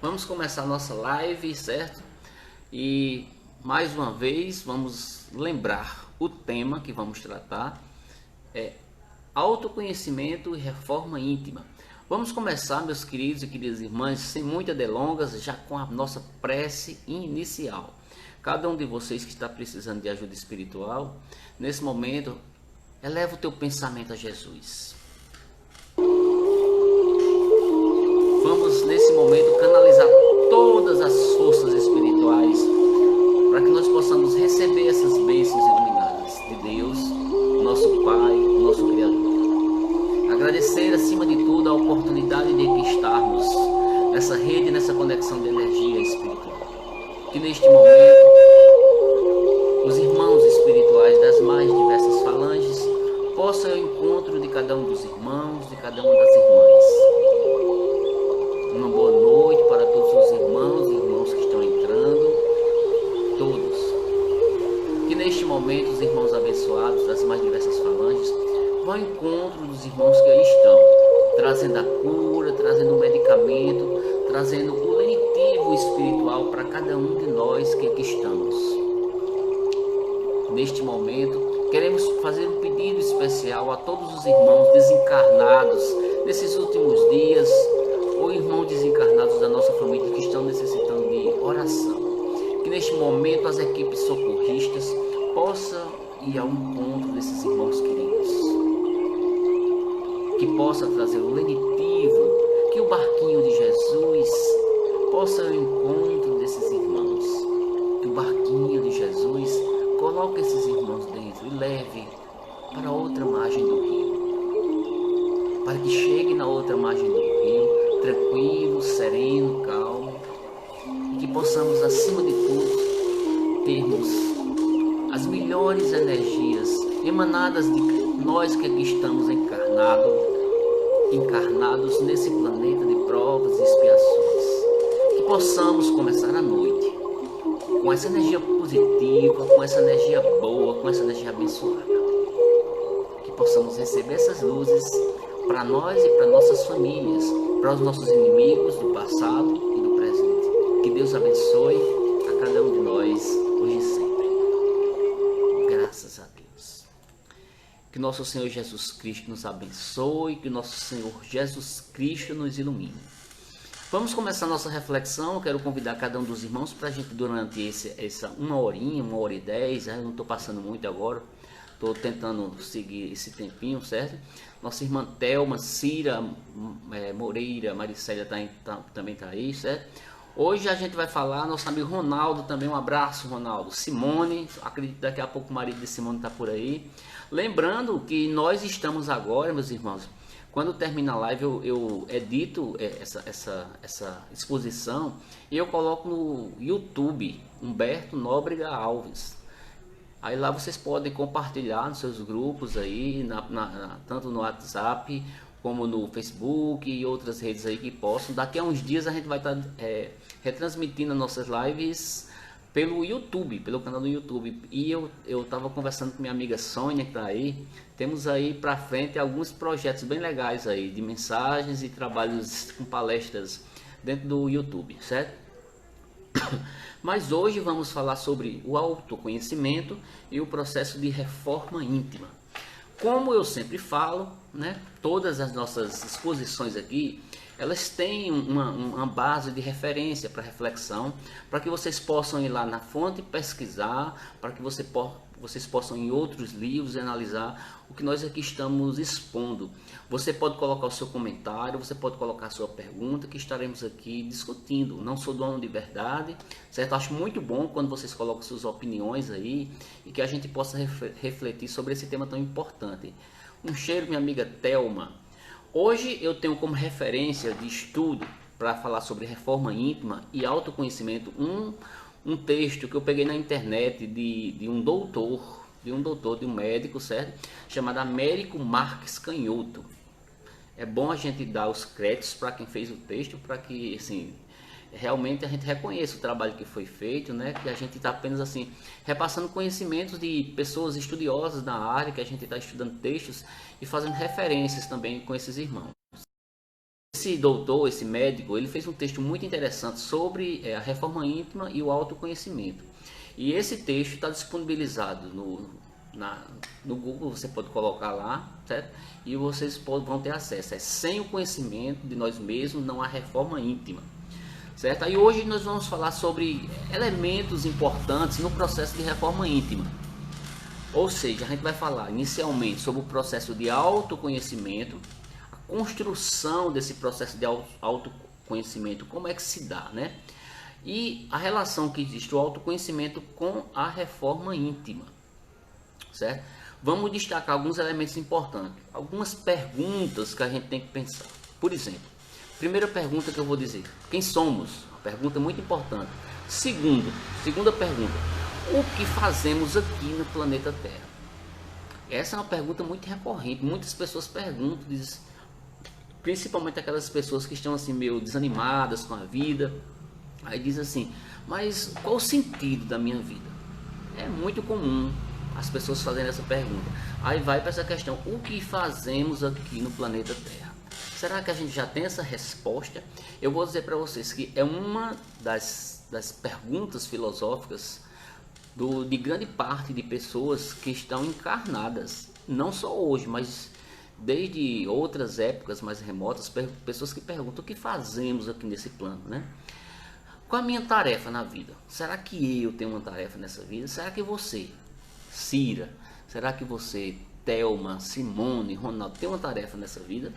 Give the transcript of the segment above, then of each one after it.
Vamos começar a nossa live, certo? E mais uma vez vamos lembrar o tema que vamos tratar é autoconhecimento e reforma íntima. Vamos começar, meus queridos e queridas irmãs, sem muitas delongas, já com a nossa prece inicial. Cada um de vocês que está precisando de ajuda espiritual, nesse momento, eleva o teu pensamento a Jesus. Vamos nesse momento canalizar todas as forças espirituais para que nós possamos receber essas bênçãos iluminadas de Deus, nosso Pai, nosso Criador. Agradecer acima de tudo a oportunidade de aqui estarmos nessa rede, nessa conexão de energia espiritual. Que neste momento os irmãos espirituais das mais diversas falanges possam ir ao encontro de cada um dos irmãos, de cada uma das irmãs. Uma boa noite para todos os irmãos e irmãos que estão entrando, todos. Que neste momento os irmãos abençoados das mais diversas falanges vão ao encontro dos irmãos que aí estão, trazendo a cura, trazendo o medicamento, trazendo o lenitivo espiritual para cada um de nós que aqui estamos. Neste momento, queremos fazer um pedido especial a todos os irmãos desencarnados nesses últimos dias, ou irmãos desencarnados da nossa família que estão necessitando de oração. Que neste momento as equipes socorristas possam ir ao encontro desses irmãos queridos. Que possa trazer o lenitivo, que o barquinho de Jesus possa ir ao encontro desses irmãos. Que o barquinho de Jesus coloque esses irmãos dentro e leve para outra margem do rio. Para que chegue na outra margem do rio, tranquilo, sereno, calmo, e que possamos, acima de tudo, termos as melhores energias emanadas de nós que aqui estamos encarnados nesse planeta de provas e expiações. Que possamos começar a noite com essa energia positiva, com essa energia boa, com essa energia abençoada. Que possamos receber essas luzes para nós e para nossas famílias, para os nossos inimigos do passado e do presente. Que Deus abençoe a cada um de nós, hoje e sempre. Graças a Deus. Que nosso Senhor Jesus Cristo nos abençoe, que nosso Senhor Jesus Cristo nos ilumine. Vamos começar nossa reflexão. Eu quero convidar cada um dos irmãos para a gente, durante essa uma horinha, 1h10, eu não estou passando muito agora, estou tentando seguir esse tempinho, certo? Nossa irmã Thelma, Cira, Moreira, Maricélia também está aí, certo? Hoje a gente vai falar, nosso amigo Ronaldo também, um abraço Ronaldo. Simone, acredito que daqui a pouco o marido de Simone está por aí. Lembrando que nós estamos agora, meus irmãos, quando termina a live eu edito essa exposição e eu coloco no YouTube, Humberto Nóbrega Alves. Aí lá vocês podem compartilhar nos seus grupos aí, tanto no WhatsApp como no Facebook e outras redes aí que possam. Daqui a uns dias a gente vai estar retransmitindo as nossas lives pelo YouTube, pelo canal do YouTube. E eu estava conversando com minha amiga Sônia, que está aí. Temos aí para frente alguns projetos bem legais aí, de mensagens e trabalhos com palestras dentro do YouTube, certo? Mas hoje vamos falar sobre o autoconhecimento e o processo de reforma íntima. Como eu sempre falo, né, todas as nossas exposições aqui, elas têm uma base de referência para reflexão, para que vocês possam ir lá na fonte pesquisar, para que vocês possam ir em outros livros e analisar o que nós aqui estamos expondo. Você pode colocar o seu comentário, você pode colocar a sua pergunta, que estaremos aqui discutindo. Não sou dono de verdade, certo? Acho muito bom quando vocês colocam suas opiniões aí e que a gente possa refletir sobre esse tema tão importante. Um cheiro, minha amiga Thelma. Hoje eu tenho como referência de estudo para falar sobre reforma íntima e autoconhecimento um texto que eu peguei na internet de um doutor, de um médico, certo? Chamado Américo Marques Canhoto. É bom a gente dar os créditos para quem fez o texto, para que assim, realmente a gente reconheça o trabalho que foi feito, né? Que a gente está apenas assim repassando conhecimentos de pessoas estudiosas na área, que a gente está estudando textos e fazendo referências também com esses irmãos. Esse doutor, esse médico, ele fez um texto muito interessante sobre a reforma íntima e o autoconhecimento. E esse texto está disponibilizado no Google, você pode colocar lá, certo? E vocês vão ter acesso. É sem o conhecimento de nós mesmos não há reforma íntima, certo? Aí hoje nós vamos falar sobre elementos importantes no processo de reforma íntima. Ou seja, a gente vai falar inicialmente sobre o processo de autoconhecimento, a construção desse processo de autoconhecimento, como é que se dá, né? E a relação que existe o autoconhecimento com a reforma íntima, certo? Vamos destacar alguns elementos importantes, algumas perguntas que a gente tem que pensar. Por exemplo, primeira pergunta que eu vou dizer: quem somos? Uma pergunta muito importante. Segunda pergunta: o que fazemos aqui no planeta Terra? Essa é uma pergunta muito recorrente. Muitas pessoas perguntam, principalmente aquelas pessoas que estão assim meio desanimadas com a vida. Aí diz assim: mas qual o sentido da minha vida? É muito comum as pessoas fazerem essa pergunta. Aí vai para essa questão: o que fazemos aqui no planeta Terra? Será que a gente já tem essa resposta? Eu vou dizer para vocês que é uma das perguntas filosóficas de grande parte de pessoas que estão encarnadas, não só hoje, mas desde outras épocas mais remotas, pessoas que perguntam: o que fazemos aqui nesse plano, né? Qual a minha tarefa na vida? Será que eu tenho uma tarefa nessa vida? Será que você, Cira, será que você, Thelma, Simone, Ronaldo, tem uma tarefa nessa vida?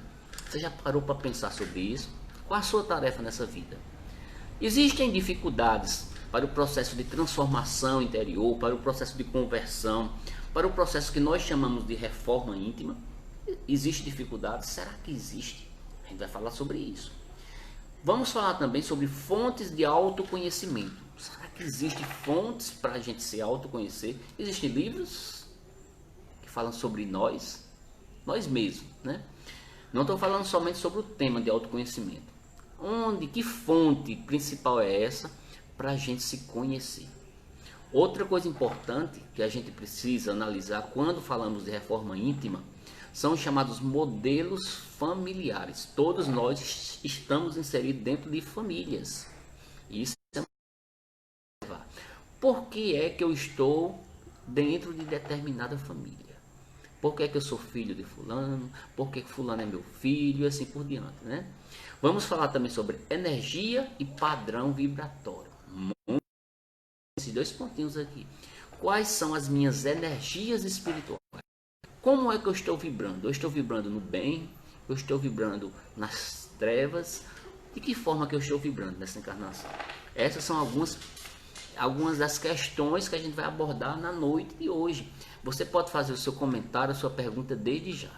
Você já parou para pensar sobre isso? Qual a sua tarefa nessa vida? Existem dificuldades para o processo de transformação interior, para o processo de conversão, para o processo que nós chamamos de reforma íntima? Existe dificuldade? Será que existe? A gente vai falar sobre isso. Vamos falar também sobre fontes de autoconhecimento. Será que existem fontes para a gente se autoconhecer? Existem livros que falam sobre nós mesmos, né? Não estou falando somente sobre o tema de autoconhecimento. Que fonte principal é essa para a gente se conhecer? Outra coisa importante que a gente precisa analisar quando falamos de reforma íntima são os chamados modelos familiares. Todos nós estamos inseridos dentro de famílias. Isso é por que é que eu estou dentro de determinada família? Por que é que eu sou filho de fulano? Por que fulano é meu filho? E assim por diante, né? Vamos falar também sobre energia e padrão vibratório. Esses dois pontinhos aqui. Quais são as minhas energias espirituais? Como é que eu estou vibrando? Eu estou vibrando no bem? Eu estou vibrando nas trevas? De que forma que eu estou vibrando nessa encarnação? Essas são algumas das questões que a gente vai abordar na noite de hoje. Você pode fazer o seu comentário, a sua pergunta desde já.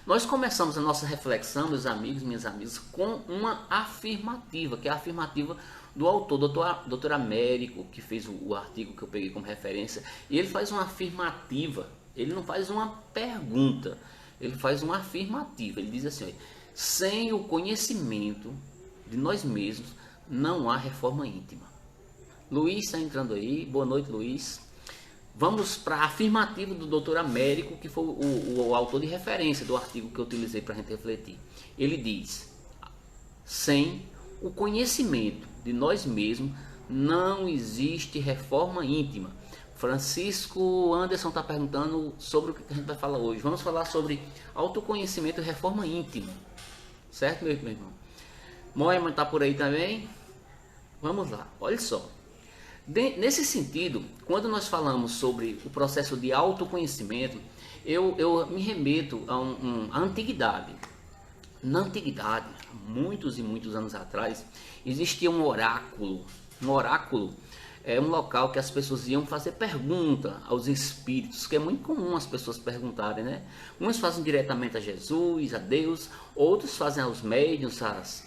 Nós começamos a nossa reflexão, meus amigos, minhas amigas, com uma afirmativa, que é a afirmativa do autor, doutor Américo, que fez o artigo que eu peguei como referência. E ele faz uma afirmativa, ele não faz uma pergunta, ele faz uma afirmativa. Ele diz assim: sem o conhecimento de nós mesmos, não há reforma íntima. Luiz está entrando aí, boa noite, Luiz. Vamos para a afirmativa do doutor Américo, que foi o autor de referência do artigo que eu utilizei para a gente refletir. Ele diz: sem o conhecimento de nós mesmos, não existe reforma íntima. Francisco Anderson está perguntando sobre o que a gente vai falar hoje. Vamos falar sobre autoconhecimento e reforma íntima. Certo, meu irmão? Moema está por aí também? Vamos lá, olha só. Nesse sentido, quando nós falamos sobre o processo de autoconhecimento, eu me remeto à antiguidade. Na antiguidade, muitos e muitos anos atrás, existia um oráculo. Um oráculo é um local que as pessoas iam fazer pergunta aos espíritos, que é muito comum as pessoas perguntarem, né? Uns fazem diretamente a Jesus, a Deus, outros fazem aos médiuns.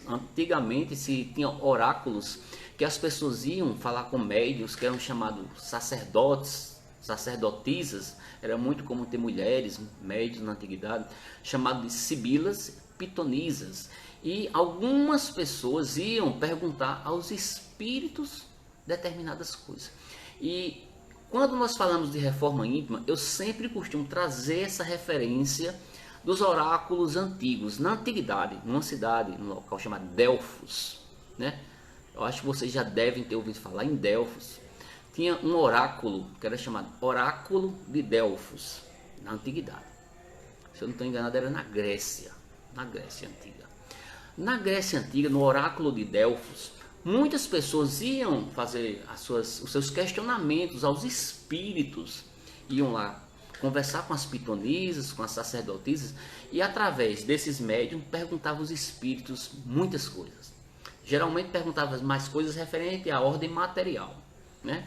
Antigamente se tinha oráculos que as pessoas iam falar com médiuns, que eram chamados sacerdotes, sacerdotisas. Era muito comum ter mulheres médiuns na antiguidade, chamados de sibilas, pitonisas. E algumas pessoas iam perguntar aos espíritos determinadas coisas. E quando nós falamos de reforma íntima, eu sempre costumo trazer essa referência dos oráculos antigos, na antiguidade, numa cidade, num local chamado Delfos, né? Eu acho que vocês já devem ter ouvido falar em Delfos. Tinha um oráculo que era chamado Oráculo de Delfos, na antiguidade. Se eu não estou enganado, era na Grécia antiga. Na Grécia antiga, no Oráculo de Delfos, muitas pessoas iam fazer os seus questionamentos aos espíritos, iam lá conversar com as pitonisas, com as sacerdotisas, e através desses médiums perguntavam aos espíritos muitas coisas. Geralmente perguntavam mais coisas referentes à ordem material, né?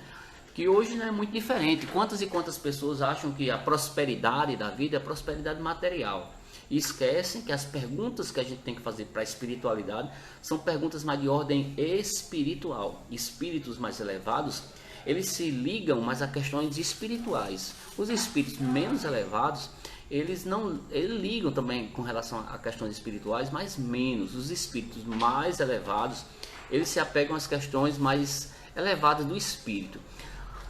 Que hoje não é muito diferente. Quantas e quantas pessoas acham que a prosperidade da vida é a prosperidade material, e esquecem que as perguntas que a gente tem que fazer para a espiritualidade são perguntas mais de ordem espiritual. Espíritos mais elevados, eles se ligam mais a questões espirituais. Os espíritos menos elevados, eles ligam também com relação a questões espirituais, mas menos. Os espíritos mais elevados, eles se apegam às questões mais elevadas do espírito.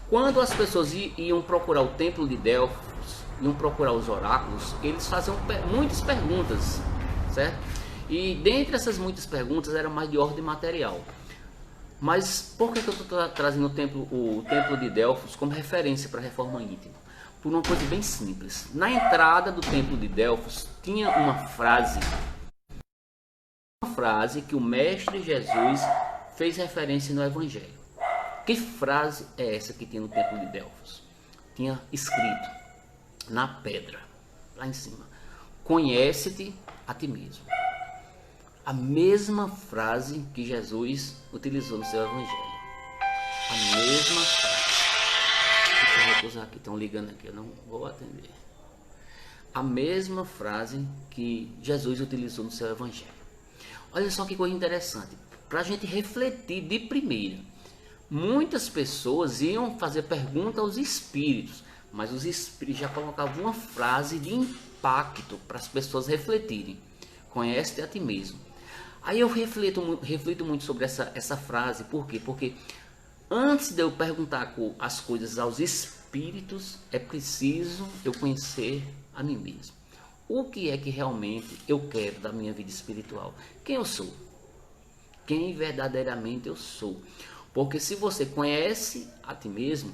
Quando as pessoas iam procurar o templo de Delfos, iam procurar os oráculos, eles faziam muitas perguntas, certo? E dentre essas muitas perguntas era mais de ordem material. Mas por que eu estou trazendo o templo de Delfos como referência para a reforma íntima? Por uma coisa bem simples. Na entrada do templo de Delfos tinha uma frase que o Mestre Jesus fez referência no Evangelho. Que frase é essa que tinha no templo de Delfos? Tinha escrito na pedra, lá em cima: conhece-te a ti mesmo. A mesma frase que Jesus utilizou no seu Evangelho. A mesma frase. Deixa eu recusar aqui, estão ligando aqui, eu não vou atender. A mesma frase que Jesus utilizou no seu Evangelho. Olha só que coisa interessante, para a gente refletir de primeira. Muitas pessoas iam fazer pergunta aos espíritos, mas os espíritos já colocavam uma frase de impacto para as pessoas refletirem: conhece-te a ti mesmo. Aí eu reflito muito sobre essa frase. Por quê? Porque antes de eu perguntar as coisas aos espíritos, é preciso eu conhecer a mim mesmo. O que é que realmente eu quero da minha vida espiritual? Quem eu sou? Quem verdadeiramente eu sou? Porque se você conhece a ti mesmo,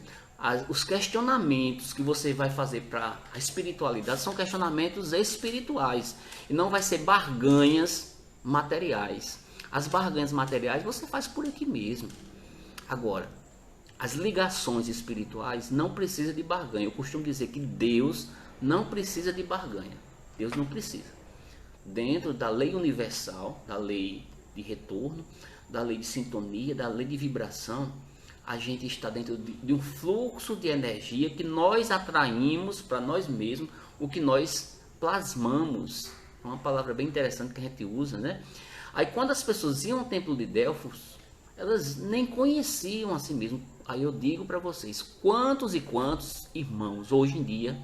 os questionamentos que você vai fazer para a espiritualidade são questionamentos espirituais e não vai ser barganhas materiais. As barganhas materiais você faz por aqui mesmo. Agora, as ligações espirituais não precisam de barganha. Eu costumo dizer que Deus não precisa de barganha. Deus não precisa. Dentro da lei universal, da lei de retorno, da lei de sintonia, da lei de vibração, a gente está dentro de um fluxo de energia que nós atraímos para nós mesmos o que nós plasmamos. É uma palavra bem interessante que a gente usa, né? Aí quando as pessoas iam ao templo de Delfos, elas nem conheciam a si mesmas. Aí eu digo para vocês, quantos e quantos irmãos hoje em dia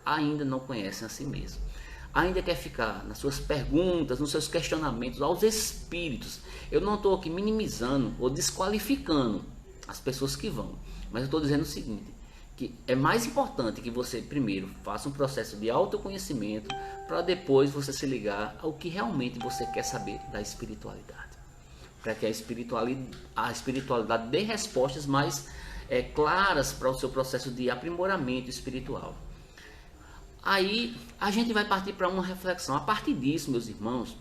ainda não conhecem a si mesmos? Ainda quer ficar nas suas perguntas, nos seus questionamentos aos espíritos. Eu não estou aqui minimizando ou desqualificando as pessoas que vão, mas eu estou dizendo o seguinte, que é mais importante que você primeiro faça um processo de autoconhecimento para depois você se ligar ao que realmente você quer saber da espiritualidade, para que a espiritualidade dê respostas mais claras para o seu processo de aprimoramento espiritual. Aí a gente vai partir para uma reflexão. A partir disso, meus irmãos,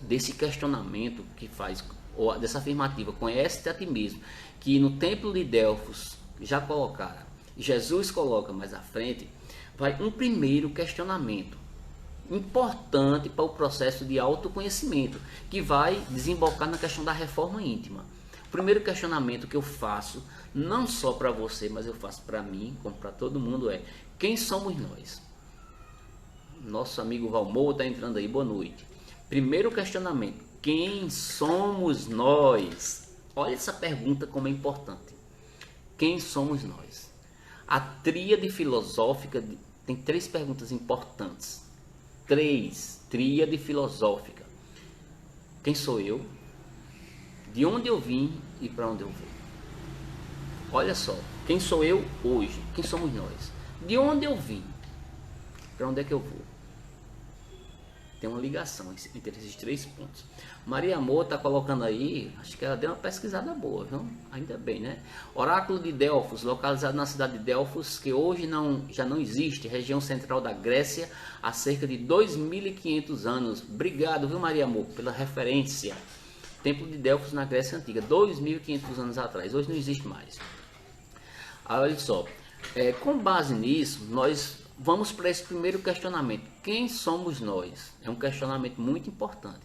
desse questionamento que faz, ou dessa afirmativa, conhece-te a ti mesmo, que no templo de Delfos já colocaram, Jesus coloca mais à frente, vai um primeiro questionamento importante para o processo de autoconhecimento, que vai desembocar na questão da reforma íntima. O primeiro questionamento que eu faço, não só para você, mas eu faço para mim, como para todo mundo, é: quem somos nós? Nosso amigo Valmor está entrando aí, boa noite. Primeiro questionamento: quem somos nós? Olha essa pergunta como é importante. Quem somos nós? A tríade filosófica tem 3 perguntas importantes. 3, tríade filosófica. Quem sou eu? De onde eu vim e para onde eu vou? Olha só, quem sou eu hoje? Quem somos nós? De onde eu vim? Para onde é que eu vou? Tem uma ligação entre esses 3 pontos. Maria Amor está colocando aí, acho que ela deu uma pesquisada boa, viu? Ainda bem, né? Oráculo de Delfos, localizado na cidade de Delfos, que hoje já não existe, região central da Grécia, há cerca de 2.500 anos. Obrigado, viu, Maria Amor, pela referência. Templo de Delfos na Grécia Antiga, 2.500 anos atrás, hoje não existe mais. Aí, olha só, com base nisso, nós vamos para esse primeiro questionamento. Quem somos nós? É um questionamento muito importante.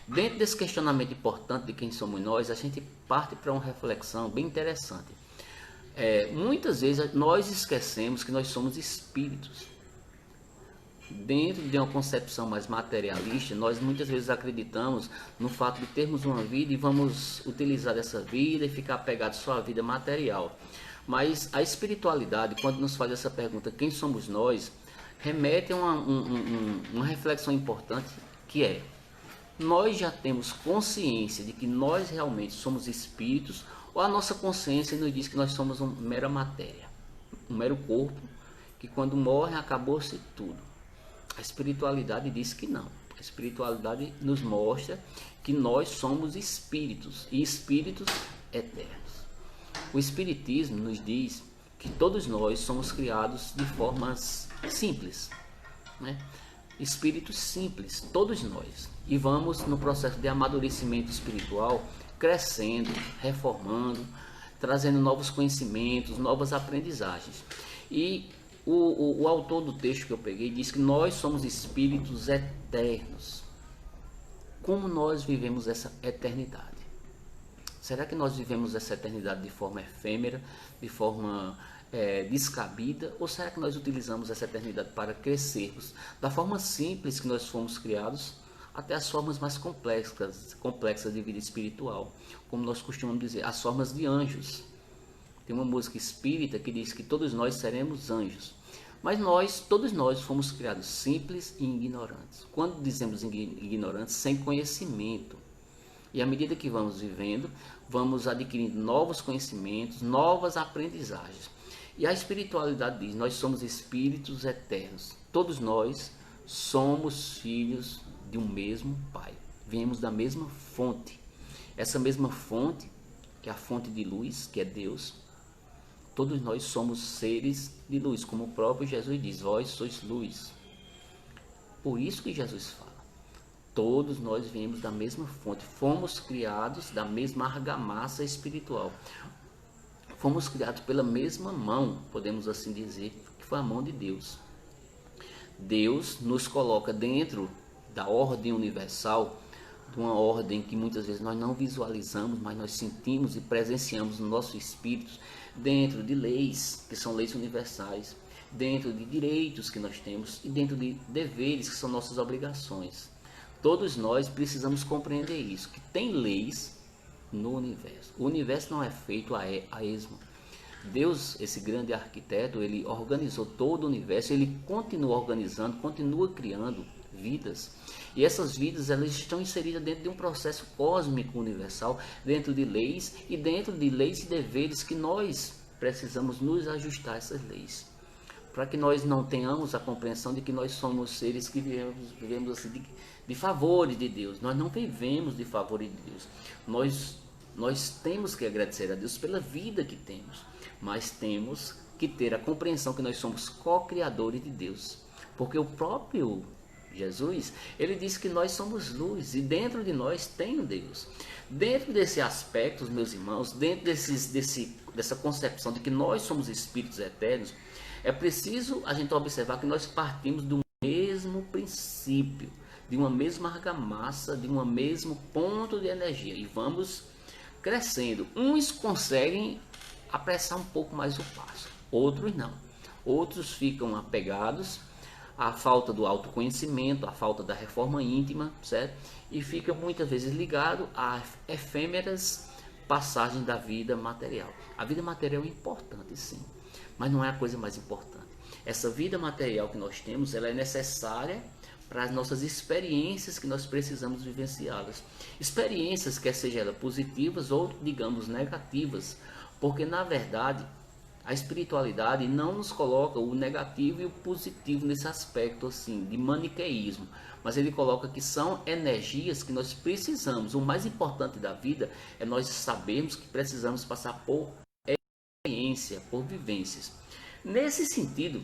Dentro desse questionamento importante de quem somos nós, a gente parte para uma reflexão bem interessante. Muitas vezes nós esquecemos que nós somos espíritos. Dentro de uma concepção mais materialista, nós muitas vezes acreditamos no fato de termos uma vida e vamos utilizar essa vida e ficar apegado só à vida material. Mas a espiritualidade, quando nos faz essa pergunta, quem somos nós, remete a uma reflexão importante, que é: nós já temos consciência de que nós realmente somos espíritos, ou a nossa consciência nos diz que nós somos uma mera matéria, um mero corpo, que quando morre acabou-se tudo? A espiritualidade diz que não. A espiritualidade nos mostra que nós somos espíritos, e espíritos eternos. O Espiritismo nos diz que todos nós somos criados de formas simples, né? Espíritos simples, todos nós. E vamos no processo de amadurecimento espiritual, crescendo, reformando, trazendo novos conhecimentos, novas aprendizagens. E o autor do texto que eu peguei diz que nós somos espíritos eternos. Como nós vivemos essa eternidade? Será que nós vivemos essa eternidade de forma efêmera, de forma descabida? Ou será que nós utilizamos essa eternidade para crescermos da forma simples que nós fomos criados até as formas mais complexas de vida espiritual? Como nós costumamos dizer, as formas de anjos. Tem uma música espírita que diz que todos nós seremos anjos. Mas todos nós fomos criados simples e ignorantes. Quando dizemos ignorantes, sem conhecimento. E à medida que vamos vivendo, vamos adquirindo novos conhecimentos, novas aprendizagens. E a espiritualidade diz: nós somos espíritos eternos. Todos nós somos filhos de um mesmo Pai. Viemos da mesma fonte. Essa mesma fonte, que é a fonte de luz, que é Deus. Todos nós somos seres de luz, como o próprio Jesus diz: vós sois luz. Por isso que Jesus fala: todos nós viemos da mesma fonte, fomos criados da mesma argamassa espiritual. Fomos criados pela mesma mão, podemos assim dizer, que foi a mão de Deus. Deus nos coloca dentro da ordem universal, de uma ordem que muitas vezes nós não visualizamos, mas nós sentimos e presenciamos no nosso espírito, dentro de leis, que são leis universais, dentro de direitos que nós temos e dentro de deveres, que são nossas obrigações. Todos nós precisamos compreender isso, que tem leis no universo. O universo não é feito a esmo. Deus, esse grande arquiteto, ele organizou todo o universo, ele continua organizando, continua criando vidas. E essas vidas, elas estão inseridas dentro de um processo cósmico universal, dentro de leis e deveres que nós precisamos nos ajustar a essas leis. Para que nós não tenhamos a compreensão de que nós somos seres que vivemos assim de favores de Deus. Nós não vivemos de favores de Deus. Nós temos que agradecer a Deus pela vida que temos, mas temos que ter a compreensão que nós somos co-criadores de Deus. Porque o próprio Jesus, ele disse que nós somos luz e dentro de nós tem um Deus. Dentro desse aspecto, meus irmãos, dentro dessa concepção de que nós somos espíritos eternos, é preciso a gente observar que nós partimos do mesmo princípio, de uma mesma argamassa, de um mesmo ponto de energia, e vamos crescendo. Uns conseguem apressar um pouco mais o passo, outros não. Outros ficam apegados à falta do autoconhecimento, à falta da reforma íntima, certo? E ficam muitas vezes ligados a efêmeras passagens da vida material. A vida material é importante, sim, mas não é a coisa mais importante. Essa vida material que nós temos, ela é necessária para as nossas experiências que nós precisamos vivenciá-las. Experiências, quer sejam elas positivas ou, digamos, negativas, porque na verdade A espiritualidade não nos coloca o negativo e o positivo nesse aspecto assim de maniqueísmo, mas ele coloca que são energias que nós precisamos. O mais importante da vida é nós sabermos que precisamos passar por experiência, por vivências. Nesse sentido,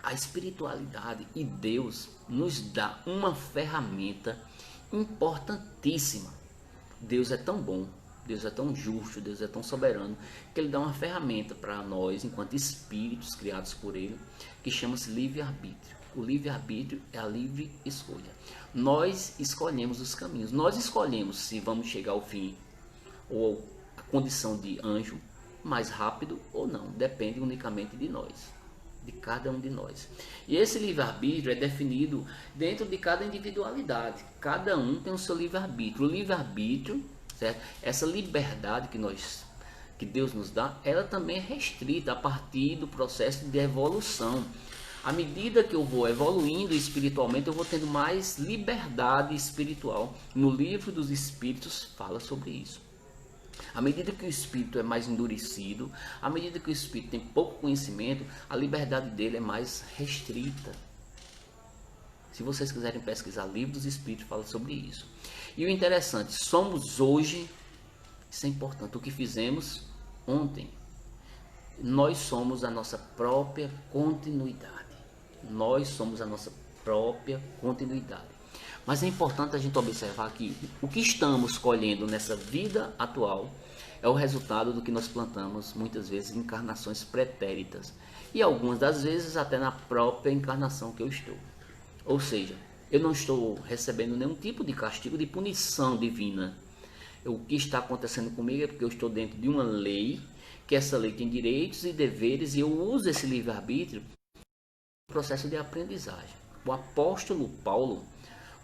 a espiritualidade e Deus nos dá uma ferramenta importantíssima. Deus é tão bom, Deus é tão justo, Deus é tão soberano, que Ele dá uma ferramenta para nós, enquanto espíritos criados por Ele, que chama-se livre-arbítrio. O livre-arbítrio é a livre escolha. Nós escolhemos os caminhos, nós escolhemos se vamos chegar ao fim ou a condição de anjo mais rápido ou não, depende unicamente de nós, de cada um de nós. E esse livre-arbítrio é definido dentro de cada individualidade, cada um tem o seu livre-arbítrio. O livre-arbítrio, certo? Essa liberdade que Deus nos dá, ela também é restrita a partir do processo de evolução. À medida que eu vou evoluindo espiritualmente, eu vou tendo mais liberdade espiritual. No livro dos Espíritos fala sobre isso. À medida que o espírito é mais endurecido, à medida que o espírito tem pouco conhecimento, a liberdade dele é mais restrita. Se vocês quiserem pesquisar, livro dos Espíritos fala sobre isso. E o interessante, somos hoje, isso é importante, o que fizemos ontem. Nós somos a nossa própria continuidade. Nós somos a nossa própria continuidade. Mas é importante a gente observar que o que estamos colhendo nessa vida atual é o resultado do que nós plantamos muitas vezes em encarnações pretéritas. E algumas das vezes até na própria encarnação que eu estou. Ou seja, eu não estou recebendo nenhum tipo de castigo, de punição divina. O que está acontecendo comigo é porque eu estou dentro de uma lei, que essa lei tem direitos e deveres, e eu uso esse livre-arbítrio no processo de aprendizagem. O apóstolo Paulo,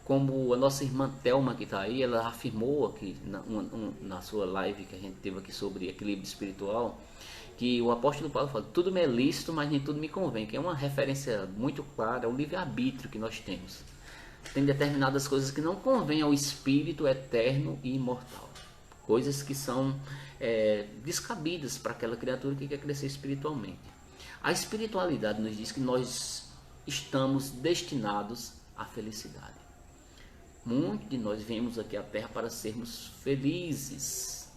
como a nossa irmã Thelma que está aí, ela afirmou aqui na sua live que a gente teve aqui sobre equilíbrio espiritual, que o apóstolo Paulo fala, tudo me é lícito, mas nem tudo me convém, que é uma referência muito clara ao livre-arbítrio que nós temos. Tem determinadas coisas que não convêm ao espírito eterno e imortal, coisas que são descabidas para aquela criatura que quer crescer espiritualmente. A espiritualidade nos diz que nós estamos destinados à felicidade. Muitos de nós viemos aqui à Terra para sermos felizes.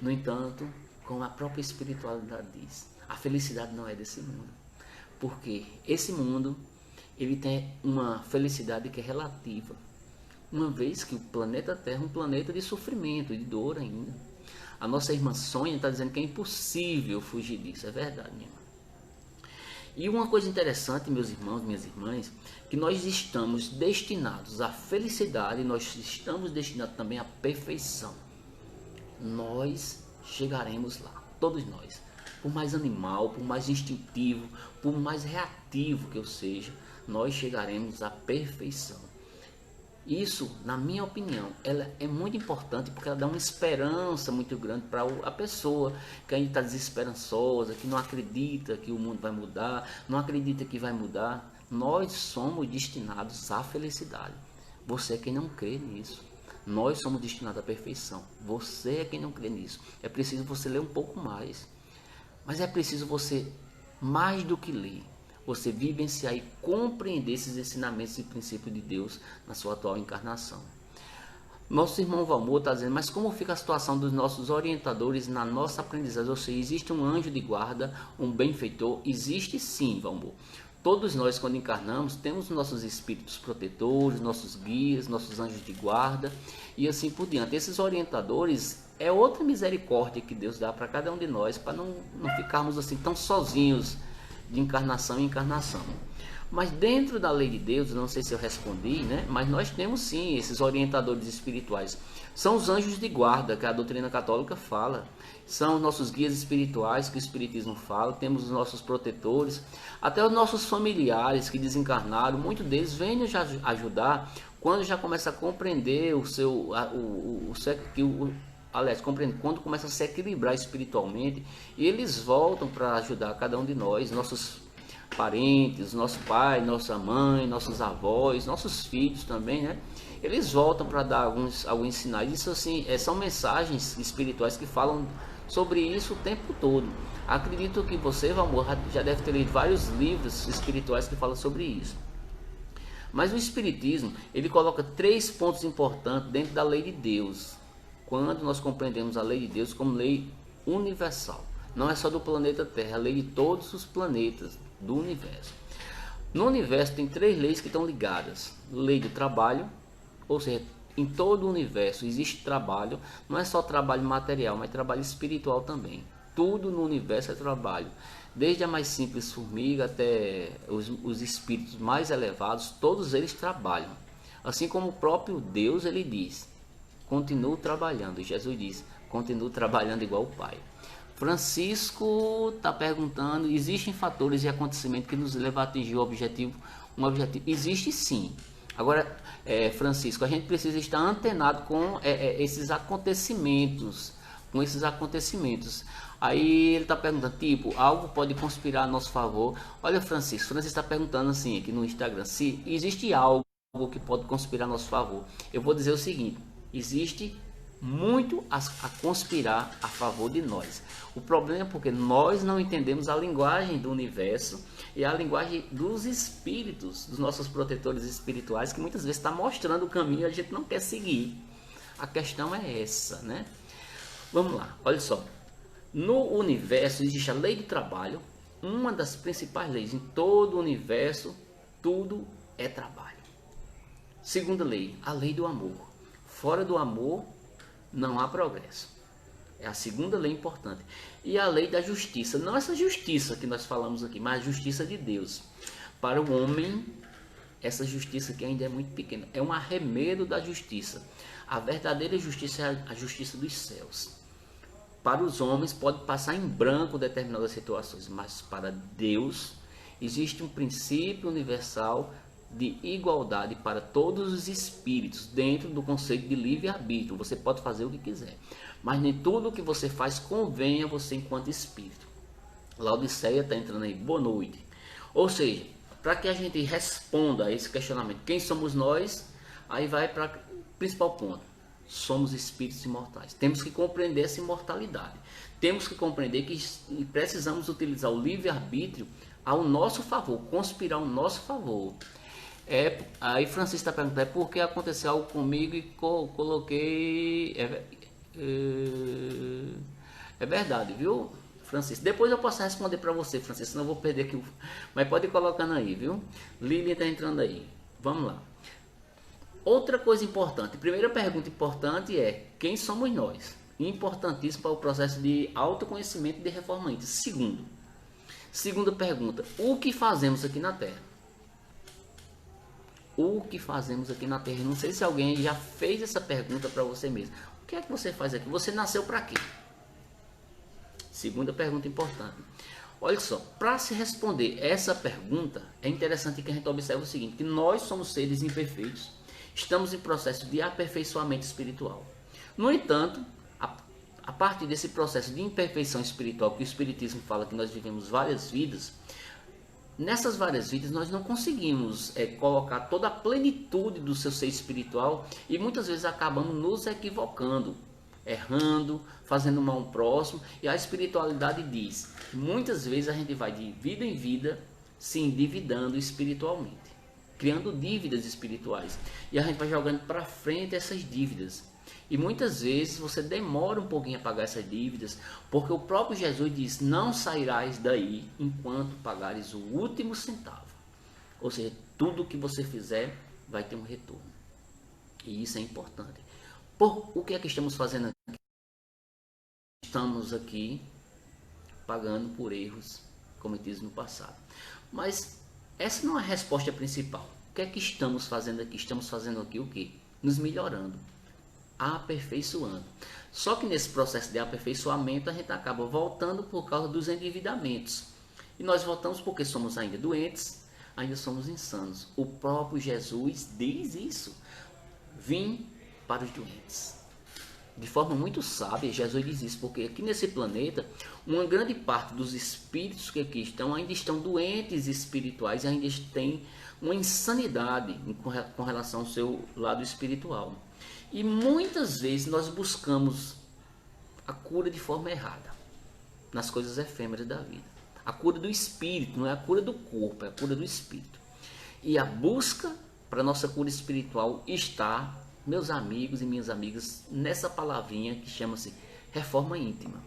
No entanto, como a própria espiritualidade diz, a felicidade não é desse mundo. Porque esse mundo, ele tem uma felicidade que é relativa. Uma vez que o planeta Terra é um planeta de sofrimento, de dor ainda. A nossa irmã Sônia está dizendo que é impossível fugir disso. É verdade, minha irmã. E uma coisa interessante, meus irmãos, minhas irmãs, que nós estamos destinados à felicidade, nós estamos destinados também à perfeição. Nós chegaremos lá, todos nós. Por mais animal, por mais instintivo, por mais reativo que eu seja, nós chegaremos à perfeição. Isso, na minha opinião, ela é muito importante porque ela dá uma esperança muito grande para a pessoa que ainda está desesperançosa, que não acredita que o mundo vai mudar, não acredita que vai mudar. Nós somos destinados à felicidade. Você é quem não crê nisso. Nós somos destinados à perfeição. Você é quem não crê nisso. É preciso você ler um pouco mais. Mas é preciso você, mais do que ler, você vivenciar e compreender esses ensinamentos e princípios de Deus na sua atual encarnação. Nosso irmão Valmor está dizendo, mas como fica a situação dos nossos orientadores na nossa aprendizagem? Ou seja, existe um anjo de guarda, um benfeitor? Existe sim, Valmor. Todos nós, quando encarnamos, temos nossos espíritos protetores, nossos guias, nossos anjos de guarda e assim por diante. Esses orientadores é outra misericórdia que Deus dá para cada um de nós, para não ficarmos assim tão sozinhos de encarnação em encarnação. Mas dentro da lei de Deus, não sei se eu respondi, né? Mas nós temos sim esses orientadores espirituais. São os anjos de guarda que a doutrina católica fala. São os nossos guias espirituais que o Espiritismo fala. Temos os nossos protetores. Até os nossos familiares que desencarnaram. Muitos deles vêm nos ajudar quando já começa a compreender quando começa a se equilibrar espiritualmente, eles voltam para ajudar cada um de nós, nossos parentes, nosso pai, nossa mãe, nossos avós, nossos filhos também, né? Eles voltam para dar alguns sinais. Isso assim, são mensagens espirituais que falam sobre isso o tempo todo. Acredito que você, Valmor, já deve ter lido vários livros espirituais que falam sobre isso. Mas o Espiritismo, ele coloca 3 pontos importantes dentro da lei de Deus, quando nós compreendemos a lei de Deus como lei universal. Não é só do planeta Terra, é a lei de todos os planetas do universo. No universo tem 3 leis que estão ligadas. Lei do trabalho, ou seja, em todo o universo existe trabalho, não é só trabalho material, mas trabalho espiritual também. Tudo no universo é trabalho, desde a mais simples formiga até os espíritos mais elevados, todos eles trabalham. Assim como o próprio Deus, ele diz, continuo trabalhando. E Jesus diz, continuo trabalhando igual o Pai. Francisco está perguntando, existem fatores e acontecimentos que nos levam a atingir um objetivo? Existe sim. Agora, Francisco, a gente precisa estar antenado com esses acontecimentos, Aí ele está perguntando, tipo, algo pode conspirar a nosso favor. Olha, Francisco está perguntando assim aqui no Instagram, se existe algo que pode conspirar a nosso favor. Eu vou dizer o seguinte, existe muito a conspirar a favor de nós. O problema é porque nós não entendemos a linguagem do universo e a linguagem dos espíritos, dos nossos protetores espirituais, que muitas vezes está mostrando o caminho e a gente não quer seguir. A questão é essa, né? Vamos lá, olha só. No universo existe a lei do trabalho, uma das principais leis. Em todo o universo, tudo é trabalho. Segunda lei, a lei do amor. Fora do amor, não há progresso. É a segunda lei importante. E a lei da justiça. Não essa justiça que nós falamos aqui, mas a justiça de Deus. Para o homem, essa justiça que ainda é muito pequena. É um arremedo da justiça. A verdadeira justiça é a justiça dos céus. Para os homens pode passar em branco determinadas situações, mas para Deus existe um princípio universal de igualdade para todos os espíritos, dentro do conceito de livre-arbítrio. Você pode fazer o que quiser, mas nem tudo o que você faz convém a você enquanto espírito. Laodiceia está entrando aí, boa noite. Ou seja, para que a gente responda a esse questionamento, quem somos nós? Aí vai para o principal ponto. Somos espíritos imortais. Temos que compreender essa imortalidade. Temos que compreender que precisamos utilizar o livre-arbítrio ao nosso favor, conspirar ao nosso favor. Aí Francisco está perguntando, por que aconteceu algo comigo e coloquei... É verdade, viu, Francisco? Depois eu posso responder para você, Francisco, senão eu vou perder aqui. Mas pode ir colocando aí, viu? Lilian está entrando aí. Vamos lá. Outra coisa importante, primeira pergunta importante é, quem somos nós? Importantíssimo para o processo de autoconhecimento e de reforma íntima. Segunda pergunta, o que fazemos aqui na Terra? O que fazemos aqui na Terra? Não sei se alguém já fez essa pergunta para você mesmo. O que é que você faz aqui? Você nasceu para quê? Segunda pergunta importante. Olha só, para se responder essa pergunta, é interessante que a gente observe o seguinte, que nós somos seres imperfeitos, estamos em processo de aperfeiçoamento espiritual. No entanto, a partir desse processo de imperfeição espiritual, que o Espiritismo fala que nós vivemos várias vidas, nessas várias vidas nós não conseguimos colocar toda a plenitude do seu ser espiritual e muitas vezes acabamos nos equivocando, errando, fazendo mal ao próximo. E a espiritualidade diz que muitas vezes a gente vai de vida em vida se endividando espiritualmente, criando dívidas espirituais, e a gente vai jogando para frente essas dívidas, e muitas vezes você demora um pouquinho a pagar essas dívidas, porque o próprio Jesus diz, não sairás daí enquanto pagares o último centavo. Ou seja, tudo que você fizer vai ter um retorno, e isso é importante. O que é que estamos fazendo aqui? Estamos aqui pagando por erros cometidos no passado, mas essa não é a resposta principal. O que é que estamos fazendo aqui? Estamos fazendo aqui o quê? Nos melhorando, aperfeiçoando. Só que nesse processo de aperfeiçoamento a gente acaba voltando por causa dos endividamentos. E nós voltamos porque somos ainda doentes, ainda somos insanos. O próprio Jesus diz isso. Vim para os doentes. De forma muito sábia, Jesus diz isso, porque aqui nesse planeta, uma grande parte dos espíritos que aqui estão ainda estão doentes espirituais e ainda têm uma insanidade com relação ao seu lado espiritual. E muitas vezes nós buscamos a cura de forma errada, nas coisas efêmeras da vida. A cura do espírito, não é a cura do corpo, é a cura do espírito. E a busca para a nossa cura espiritual está, meus amigos e minhas amigas, nessa palavrinha que chama-se reforma íntima.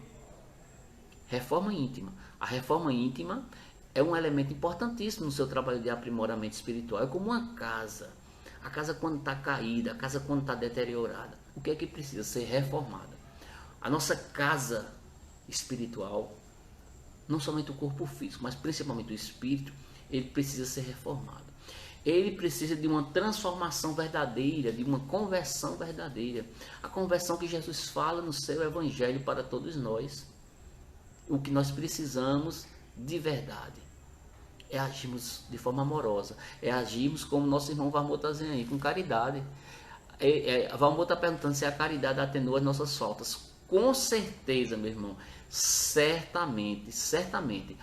Reforma íntima. A reforma íntima é um elemento importantíssimo no seu trabalho de aprimoramento espiritual. É como uma casa. A casa quando está caída, a casa quando está deteriorada. O que é que precisa ser reformada? A nossa casa espiritual, não somente o corpo físico, mas principalmente o espírito, ele precisa ser reformado. Ele precisa de uma transformação verdadeira, de uma conversão verdadeira. A conversão que Jesus fala no seu evangelho para todos nós. O que nós precisamos de verdade é agirmos de forma amorosa, é agirmos como nosso irmão Valmor está dizendo aí, com caridade. Valmor está perguntando se a caridade atenua as nossas faltas. Com certeza, meu irmão, certamente,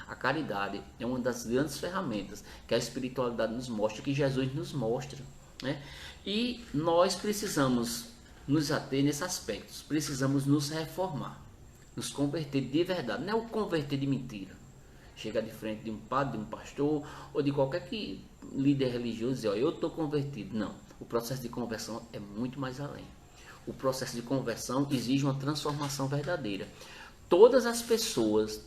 a caridade é uma das grandes ferramentas que a espiritualidade nos mostra, que Jesus nos mostra, né? E nós precisamos nos ater nesses aspectos, precisamos nos reformar, nos converter de verdade, não é o converter de mentira. Chegar de frente de um padre, de um pastor ou de qualquer líder religioso e dizer, ó, eu estou convertido. Não, o processo de conversão é muito mais além. O processo de conversão exige uma transformação verdadeira. Todas as pessoas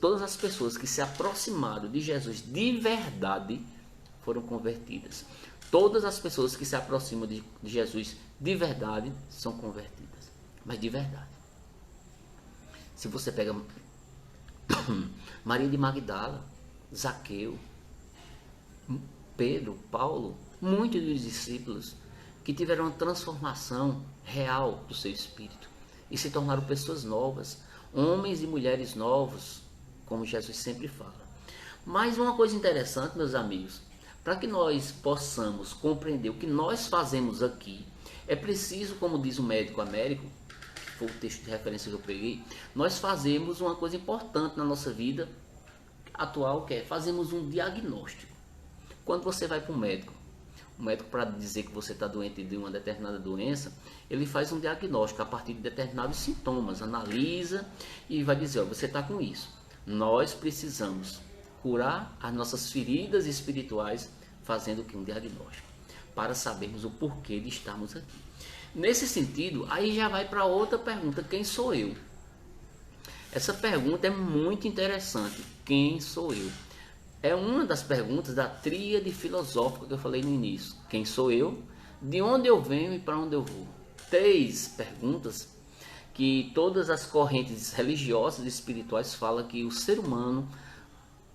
que se aproximaram de Jesus de verdade foram convertidas. Todas as pessoas que se aproximam de Jesus de verdade são convertidas. Mas de verdade. Se você pega Maria de Magdala, Zaqueu, Pedro, Paulo, muitos dos discípulos que tiveram uma transformação real do seu espírito e se tornaram pessoas novas, homens e mulheres novos, como Jesus sempre fala. Mas uma coisa interessante, meus amigos, para que nós possamos compreender o que nós fazemos aqui, é preciso, como diz o médico Américo, que foi o texto de referência que eu peguei, nós fazemos uma coisa importante na nossa vida atual, que é fazemos um diagnóstico. Quando você vai para um médico, o médico, para dizer que você está doente de uma determinada doença, ele faz um diagnóstico a partir de determinados sintomas, analisa e vai dizer, ó, você está com isso. Nós precisamos curar as nossas feridas espirituais fazendo um diagnóstico, para sabermos o porquê de estarmos aqui. Nesse sentido, aí já vai para outra pergunta, quem sou eu? Essa pergunta é muito interessante, quem sou eu? É uma das perguntas da tríade filosófica que eu falei no início. Quem sou eu? De onde eu venho e para onde eu vou? 3 perguntas que todas as correntes religiosas e espirituais falam que o ser humano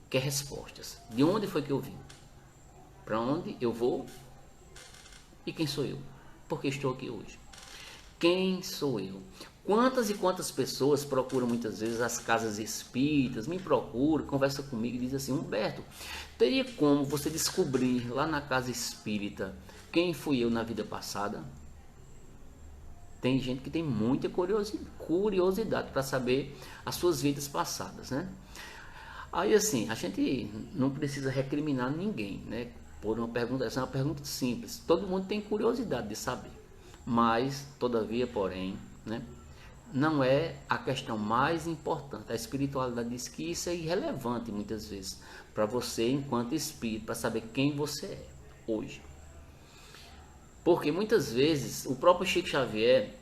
quer respostas. De onde foi que eu vim? Para onde eu vou? E quem sou eu? Por que estou aqui hoje? Quem sou eu? Quantas e quantas pessoas procuram muitas vezes as casas espíritas, me procuram, conversam comigo e dizem assim, Humberto, teria como você descobrir lá na casa espírita quem fui eu na vida passada? Tem gente que tem muita curiosidade para saber as suas vidas passadas, né? Aí assim, a gente não precisa recriminar ninguém, né? Por uma pergunta, essa é uma pergunta simples. Todo mundo tem curiosidade de saber, mas todavia, porém, né? Não é a questão mais importante. A espiritualidade diz que isso é irrelevante muitas vezes para você enquanto espírito, para saber quem você é hoje. Porque muitas vezes o próprio Chico Xavier,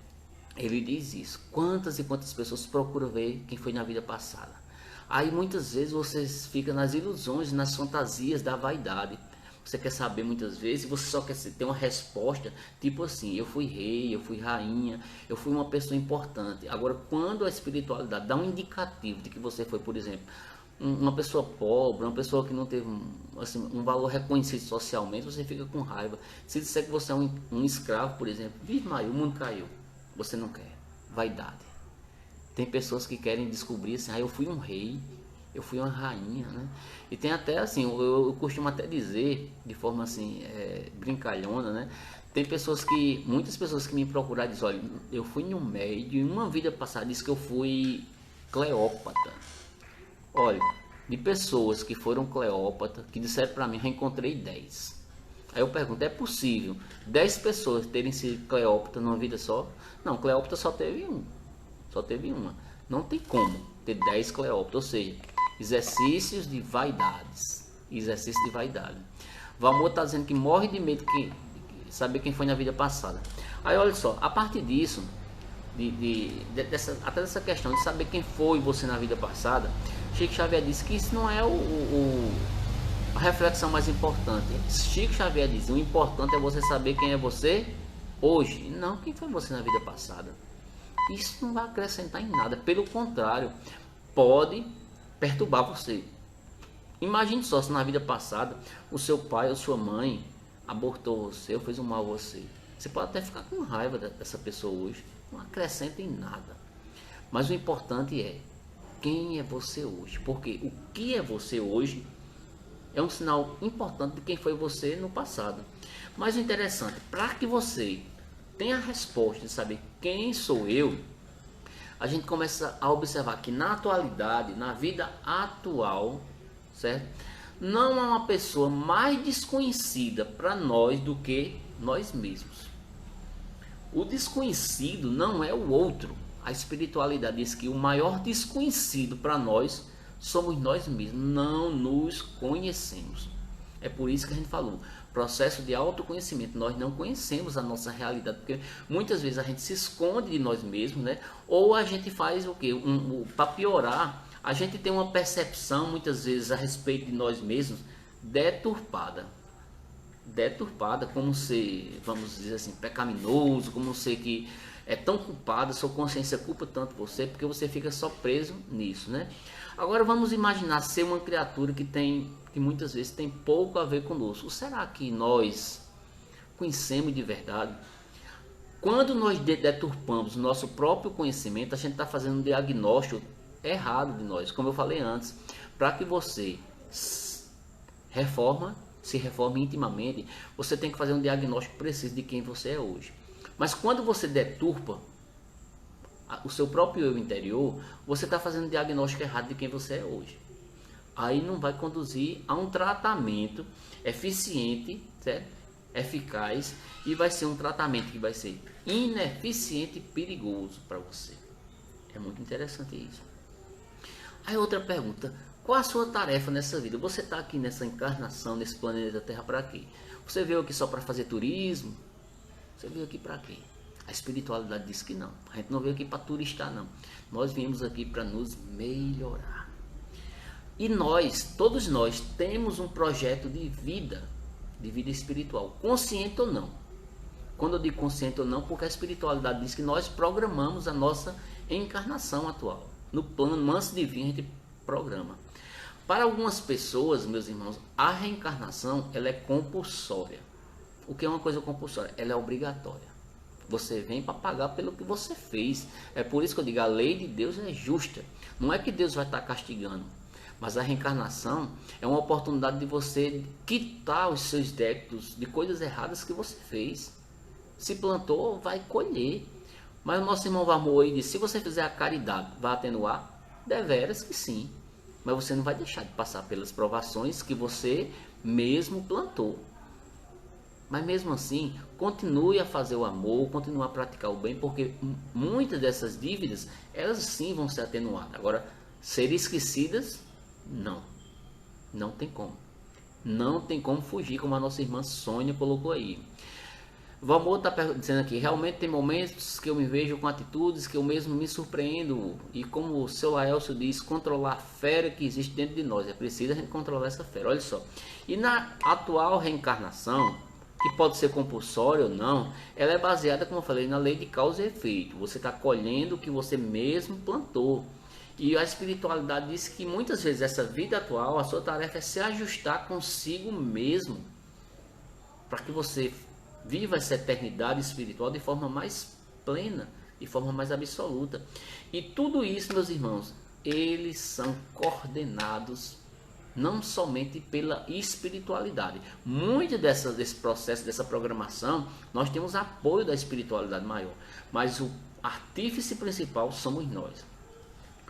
ele diz isso. Quantas e quantas pessoas procuram ver quem foi na vida passada. Aí muitas vezes você fica nas ilusões, nas fantasias da vaidade. Você quer saber muitas vezes, você só quer ter uma resposta, tipo assim, eu fui rei, eu fui rainha, eu fui uma pessoa importante. Agora, quando a espiritualidade dá um indicativo de que você foi, por exemplo, uma pessoa pobre, uma pessoa que não teve assim, um valor reconhecido socialmente, você fica com raiva. Se disser que você é um escravo, por exemplo, vive Maria, o mundo caiu. Você não quer. Vaidade. Tem pessoas que querem descobrir assim, eu fui um rei, eu fui uma rainha, né? E tem até assim, eu costumo até dizer, de forma assim, brincalhona, né? Tem muitas pessoas que me procuraram e dizem, olha, eu fui em um médium, em uma vida passada, disse que eu fui Cleópatra. Olha, de pessoas que foram Cleópatra, que disseram para mim, já encontrei 10. Aí eu pergunto, é possível 10 pessoas terem sido Cleópatra numa vida só? Não, Cleópatra só teve uma. Não tem como ter 10 Cleópatra, ou seja, exercícios de vaidades. Exercício de vaidade. Valmor está dizendo que morre de medo de saber quem foi na vida passada. Aí olha só, a partir disso, até dessa questão de saber quem foi você na vida passada, Chico Xavier disse que isso não é a reflexão mais importante. Chico Xavier diz: o importante é você saber quem é você hoje, e não quem foi você na vida passada. Isso não vai acrescentar em nada, pelo contrário, pode perturbar você. Imagine só se na vida passada o seu pai ou sua mãe abortou você ou fez um mal a você. Você pode até ficar com raiva dessa pessoa hoje, não acrescenta em nada. Mas o importante é quem é você hoje, porque o que é você hoje é um sinal importante de quem foi você no passado. Mas o interessante, para que você tenha a resposta de saber quem sou eu, a gente começa a observar que na atualidade, na vida atual, certo? Não há uma pessoa mais desconhecida para nós do que nós mesmos. O desconhecido não é o outro. A espiritualidade diz que o maior desconhecido para nós somos nós mesmos. Não nos conhecemos. É por isso que a gente falou, processo de autoconhecimento. Nós não conhecemos a nossa realidade, porque muitas vezes a gente se esconde de nós mesmos, né? Ou a gente faz o quê? Para piorar, a gente tem uma percepção muitas vezes a respeito de nós mesmos deturpada, como ser, vamos dizer assim, pecaminoso, como ser que é tão culpado, sua consciência culpa tanto você, porque você fica só preso nisso, né? Agora vamos imaginar ser uma criatura que muitas vezes tem pouco a ver conosco. Será que nós conhecemos de verdade? Quando nós deturpamos o nosso próprio conhecimento, a gente está fazendo um diagnóstico errado de nós, como eu falei antes. Para que você se reforme intimamente, você tem que fazer um diagnóstico preciso de quem você é hoje. Mas quando você deturpa o seu próprio eu interior, você está fazendo um diagnóstico errado de quem você é hoje. Aí não vai conduzir a um tratamento eficiente, certo? Eficaz, e vai ser um tratamento que vai ser ineficiente e perigoso para você. É muito interessante isso. Aí outra pergunta: qual a sua tarefa nessa vida? Você está aqui nessa encarnação, nesse planeta Terra, para quê? Você veio aqui só para fazer turismo? Você veio aqui para quê? A espiritualidade diz que não. A gente não veio aqui para turistar, não. Nós viemos aqui para nos melhorar. E todos nós, temos um projeto de vida espiritual, consciente ou não. Quando eu digo consciente ou não, porque a espiritualidade diz que nós programamos a nossa encarnação atual. No plano manso divino a gente programa. Para algumas pessoas, meus irmãos, a reencarnação ela é compulsória. O que é uma coisa compulsória? Ela é obrigatória. Você vem para pagar pelo que você fez. É por isso que eu digo, a lei de Deus é justa. Não é que Deus vai estar castigando, mas a reencarnação é uma oportunidade de você quitar os seus débitos de coisas erradas que você fez. Se plantou, vai colher. Mas o nosso irmão Valmor aí disse: se você fizer a caridade, vai atenuar? Deveras que sim. Mas você não vai deixar de passar pelas provações que você mesmo plantou. Mas mesmo assim, continue a fazer o amor, continue a praticar o bem, porque muitas dessas dívidas, elas sim vão ser atenuadas. Agora, ser esquecidas, não. Não tem como. Não tem como fugir, como a nossa irmã Sônia colocou aí. Valmor está dizendo aqui: realmente tem momentos que eu me vejo com atitudes que eu mesmo me surpreendo. E como o seu Laelcio diz, controlar a fera que existe dentro de nós. É preciso a gente controlar essa fera. Olha só. E na atual reencarnação, que pode ser compulsória ou não, ela é baseada, como eu falei, na lei de causa e efeito. Você está colhendo o que você mesmo plantou. E a espiritualidade diz que muitas vezes essa vida atual, a sua tarefa é se ajustar consigo mesmo, para que você viva essa eternidade espiritual de forma mais plena, de forma mais absoluta. E tudo isso, meus irmãos, eles são coordenados não somente pela espiritualidade. Muito desse processo, dessa programação, nós temos apoio da espiritualidade maior, mas o artífice principal somos nós.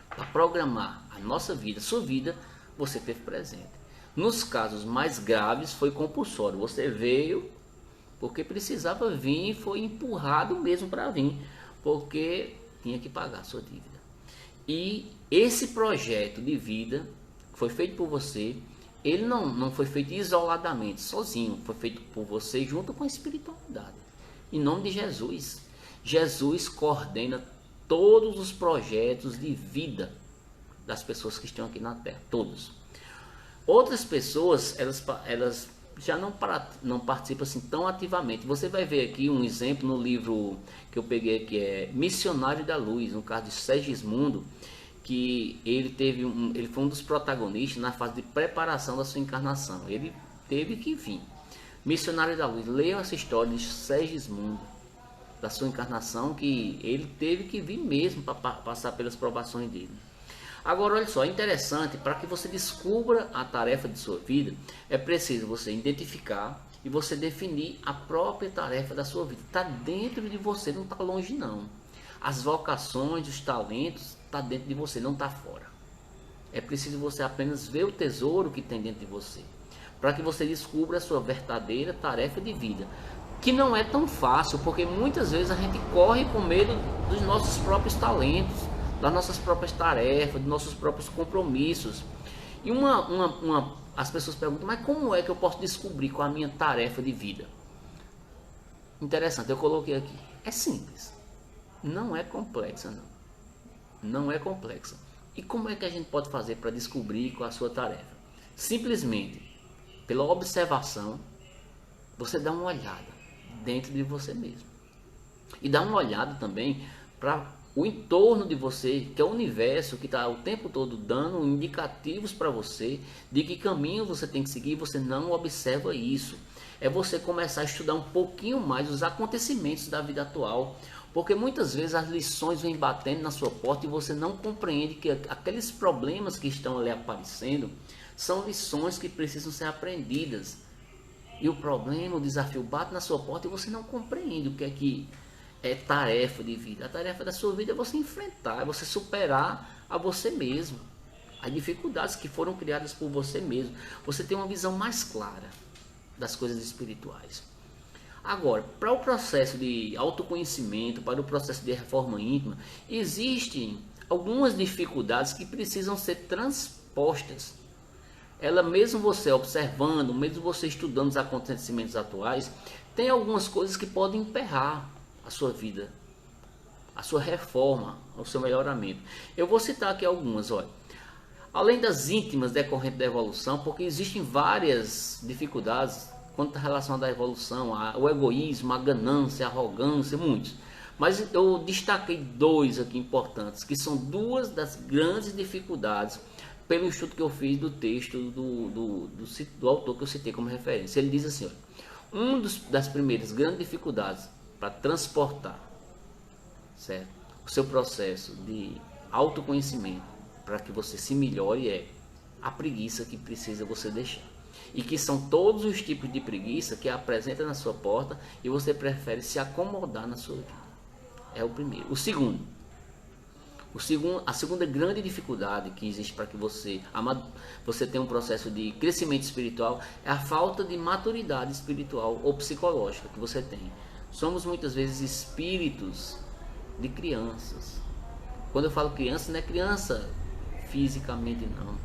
Para programar a nossa vida, sua vida, você teve presente. Nos casos mais graves foi compulsório. Você veio porque precisava vir, foi empurrado mesmo para vir, porque tinha que pagar a sua dívida. E esse projeto de vida que foi feito por você, ele não foi feito isoladamente, sozinho, foi feito por você junto com a espiritualidade. Em nome de Jesus. Jesus coordena todos os projetos de vida das pessoas que estão aqui na Terra, todos. Outras pessoas, elas já não participam assim tão ativamente. Você vai ver aqui um exemplo no livro que eu peguei, que é Missionário da Luz, no caso de Segismundo, que ele foi um dos protagonistas na fase de preparação da sua encarnação. Ele teve que vir. Missionário da Luz, leiam essa história de Segismundo, da sua encarnação, que ele teve que vir mesmo para passar pelas provações dele. Agora, olha só, é interessante, para que você descubra a tarefa de sua vida, é preciso você identificar e você definir a própria tarefa da sua vida. Está dentro de você, não está longe não. As vocações, os talentos, está dentro de você, não está fora. É preciso você apenas ver o tesouro que tem dentro de você, para que você descubra a sua verdadeira tarefa de vida, que não é tão fácil, porque muitas vezes a gente corre com medo dos nossos próprios talentos, das nossas próprias tarefas, dos nossos próprios compromissos. E as pessoas perguntam, mas como é que eu posso descobrir qual é a minha tarefa de vida? Interessante, eu coloquei aqui. É simples. Não é complexa, não. Não é complexa. E como é que a gente pode fazer para descobrir qual é a sua tarefa? Simplesmente, pela observação, você dá uma olhada dentro de você mesmo. E dá uma olhada também para o entorno de você, que é o universo que está o tempo todo dando indicativos para você de que caminho você tem que seguir. Você não observa isso. É você começar a estudar um pouquinho mais os acontecimentos da vida atual, porque muitas vezes as lições vêm batendo na sua porta e você não compreende que aqueles problemas que estão ali aparecendo são lições que precisam ser aprendidas. E o problema, o desafio bate na sua porta e você não compreende o que é tarefa de vida. A tarefa da sua vida é você enfrentar, é você superar a você mesmo, as dificuldades que foram criadas por você mesmo. Você tem uma visão mais clara das coisas espirituais. Agora, para o processo de autoconhecimento, para o processo de reforma íntima, existem algumas dificuldades que precisam ser transpostas. Ela, mesmo você observando, mesmo você estudando os acontecimentos atuais, tem algumas coisas que podem emperrar a sua vida, a sua reforma, o seu melhoramento. Eu vou citar aqui algumas, olha. Além das íntimas decorrentes da evolução, porque existem várias dificuldades quanto à relação da evolução, o egoísmo, a ganância, a arrogância, muitos. Mas eu destaquei dois aqui importantes, que são duas das grandes dificuldades, pelo estudo que eu fiz do texto do autor que eu citei como referência. Ele diz assim, olha, das primeiras grandes dificuldades para transportar, certo, o seu processo de autoconhecimento para que você se melhore é a preguiça que precisa você deixar. E que são todos os tipos de preguiça que apresenta na sua porta e você prefere se acomodar na sua vida. É o primeiro. A segunda grande dificuldade que existe para que você tenha um processo de crescimento espiritual é a falta de maturidade espiritual ou psicológica que você tem. Somos muitas vezes espíritos de crianças. Quando eu falo criança, não é criança fisicamente não,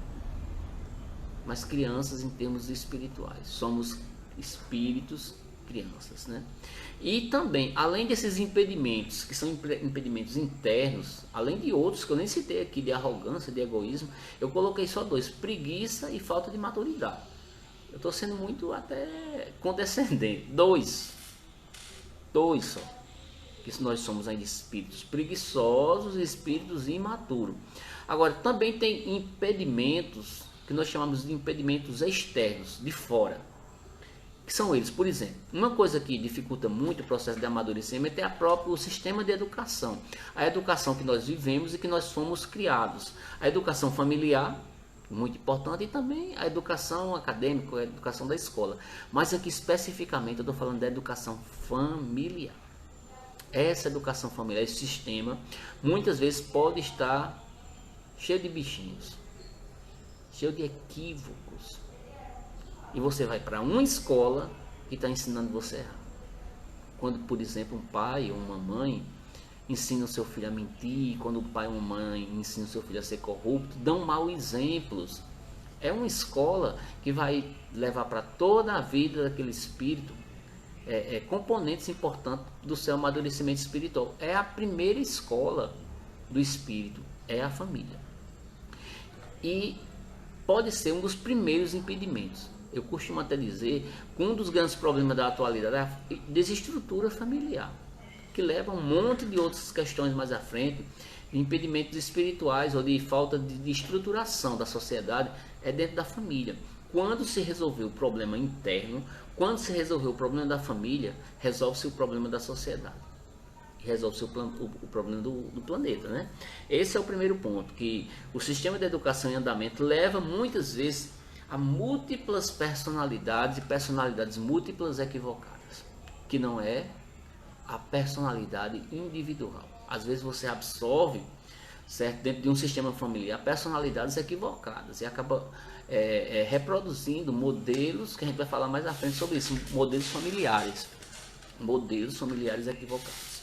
mas crianças em termos espirituais. Somos espíritos crianças, né? E também, além desses impedimentos, que são impedimentos internos, além de outros que eu nem citei aqui, de arrogância, de egoísmo, eu coloquei só dois: preguiça e falta de maturidade. Eu estou sendo muito até condescendente. Dois só, que nós somos ainda espíritos preguiçosos, espíritos imaturos. Agora, também tem impedimentos que nós chamamos de impedimentos externos, de fora, que são eles. Por exemplo, uma coisa que dificulta muito o processo de amadurecimento é o sistema de educação, a educação que nós vivemos e que nós fomos criados, a educação familiar, muito importante, e também a educação acadêmica, a educação da escola. Mas aqui especificamente eu estou falando da educação familiar. Essa educação familiar, esse sistema, muitas vezes pode estar cheio de bichinhos, cheio de equívocos. E você vai para uma escola que está ensinando você errado. Quando, por exemplo, um pai ou uma mãe ensinam o seu filho a mentir, quando o pai ou mãe ensina o seu filho a ser corrupto, dão maus exemplos. É uma escola que vai levar para toda a vida daquele espírito componentes importantes do seu amadurecimento espiritual. É a primeira escola do espírito, é a família. E pode ser um dos primeiros impedimentos. Eu costumo até dizer que um dos grandes problemas da atualidade é a desestrutura familiar, que leva a um monte de outras questões mais à frente, de impedimentos espirituais ou de falta de estruturação da sociedade, é dentro da família. Quando se resolveu o problema interno, quando se resolveu o problema da família, resolve-se o problema da sociedade. Resolve-se o problema do planeta, né? Esse é o primeiro ponto, que o sistema de educação em andamento leva muitas vezes a múltiplas personalidades e personalidades múltiplas equivocadas, que não é a personalidade individual. Às vezes você absorve, certo, dentro de um sistema familiar, personalidades equivocadas e acaba reproduzindo modelos, que a gente vai falar mais à frente sobre isso, modelos familiares equivocados.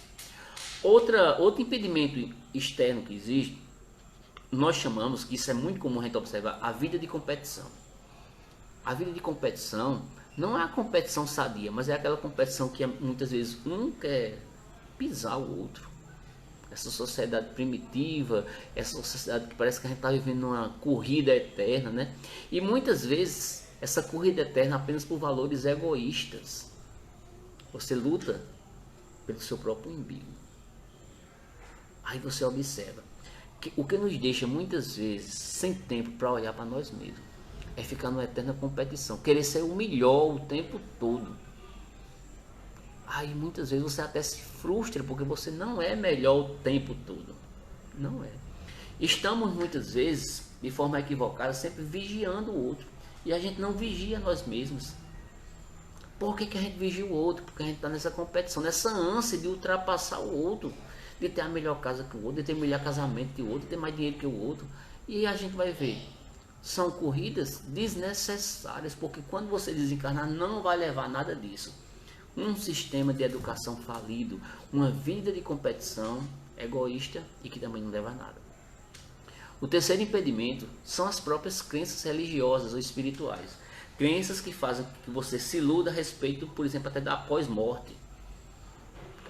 Outro impedimento externo que existe, nós chamamos, que isso é muito comum a gente observar, a vida de competição. A vida de competição não é a competição sadia, mas é aquela competição que muitas vezes um quer pisar o outro. Essa sociedade primitiva, essa sociedade que parece que a gente está vivendo uma corrida eterna, né? E muitas vezes essa corrida eterna apenas por valores egoístas. Você luta pelo seu próprio umbigo. Aí você observa que o que nos deixa muitas vezes sem tempo para olhar para nós mesmos é ficar numa eterna competição, querer ser o melhor o tempo todo. Aí muitas vezes você até se frustra porque você não é melhor o tempo todo. Não é. Estamos muitas vezes, de forma equivocada, sempre vigiando o outro. E a gente não vigia nós mesmos. Por que a gente vigia o outro? Porque a gente está nessa competição, nessa ânsia de ultrapassar o outro, de ter a melhor casa que o outro, de ter o melhor casamento que o outro, de ter mais dinheiro que o outro. E a gente vai ver, são corridas desnecessárias, porque quando você desencarnar não vai levar nada disso. Um sistema de educação falido, uma vida de competição egoísta e que também não leva a nada. O terceiro impedimento são as próprias crenças religiosas ou espirituais. Crenças que fazem que você se iluda a respeito, por exemplo, até da pós-morte.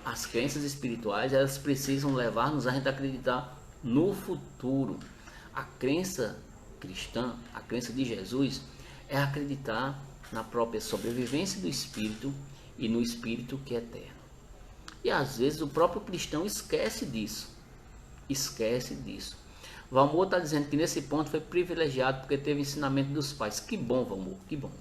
As crenças espirituais, elas precisam levar-nos a gente acreditar no futuro. A crença cristã, a crença de Jesus, é acreditar na própria sobrevivência do espírito e no espírito que é eterno. E às vezes o próprio cristão esquece disso. Valmor está dizendo que nesse ponto foi privilegiado porque teve ensinamento dos pais. Que bom, Valmor, que bom.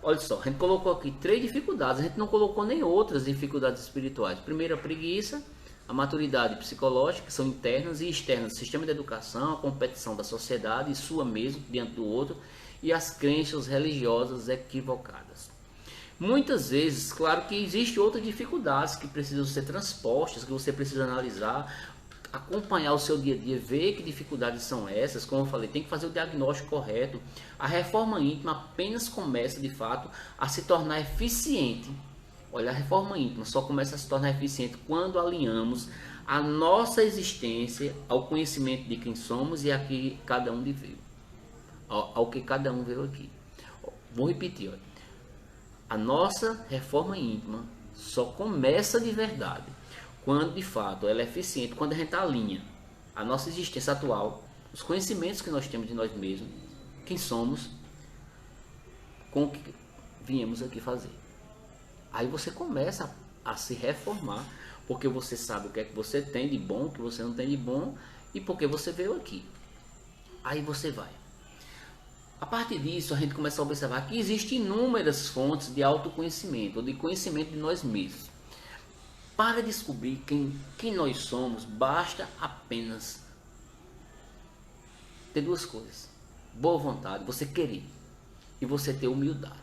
Olha só, a gente colocou aqui 3 dificuldades, a gente não colocou nem outras dificuldades espirituais. Primeiro, a preguiça, a maturidade psicológica, que são internas e externas, o sistema de educação, a competição da sociedade e sua mesmo diante do outro, e as crenças religiosas equivocadas. Muitas vezes, claro que existem outras dificuldades que precisam ser transpostas, que você precisa analisar, acompanhar o seu dia a dia, ver que dificuldades são essas. Como eu falei, tem que fazer o diagnóstico correto. A reforma íntima apenas começa de fato a se tornar eficiente. Olha, a reforma íntima só começa a se tornar eficiente quando alinhamos a nossa existência ao conhecimento de quem somos e a que cada um veio, ao que cada um veio aqui. Vou repetir, olha. A nossa reforma íntima só começa de verdade quando de fato ela é eficiente, quando a gente alinha a nossa existência atual, os conhecimentos que nós temos de nós mesmos, quem somos, com o que viemos aqui fazer. Aí você começa a se reformar, porque você sabe o que é que você tem de bom, o que você não tem de bom, e porque você veio aqui. Aí você vai. A partir disso, a gente começa a observar que existem inúmeras fontes de autoconhecimento, ou de conhecimento de nós mesmos. Para descobrir quem nós somos, basta apenas ter 2 coisas. Boa vontade, você querer, e você ter humildade.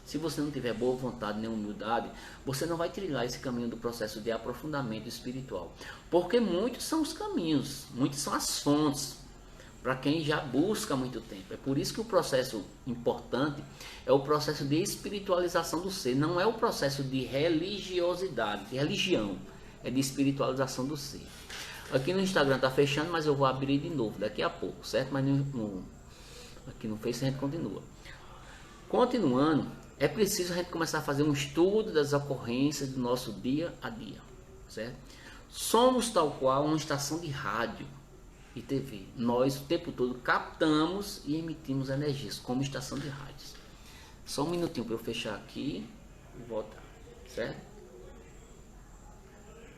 Se você não tiver boa vontade nem humildade, você não vai trilhar esse caminho do processo de aprofundamento espiritual. Porque muitos são os caminhos, muitas são as fontes, para quem já busca há muito tempo. É por isso que o processo importante é o processo de espiritualização do ser, não é o processo de religiosidade, de religião. é de espiritualização do ser. Aqui no Instagram tá fechando, mas eu vou abrir de novo daqui a pouco, certo? Mas aqui no Face a gente continua. Continuando, é preciso a gente começar a fazer um estudo das ocorrências do nosso dia a dia, certo? Somos tal qual uma estação de rádio e TV. Nós o tempo todo captamos e emitimos energias como estação de rádios. Só um minutinho para eu fechar aqui e voltar, certo?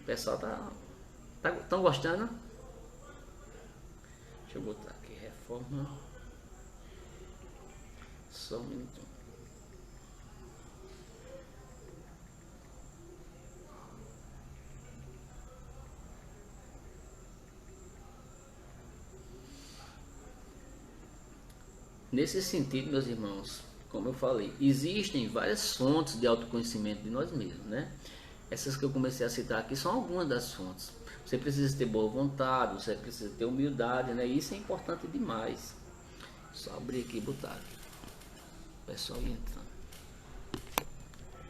O pessoal tão gostando? Deixa eu botar aqui, reforma. Só um minutinho. Nesse sentido, meus irmãos, como eu falei, existem várias fontes de autoconhecimento de nós mesmos, né? Essas que eu comecei a citar aqui são algumas das fontes. Você precisa ter boa vontade, você precisa ter humildade, né? Isso é importante demais. Só abrir aqui e botar aqui. O pessoal entrando.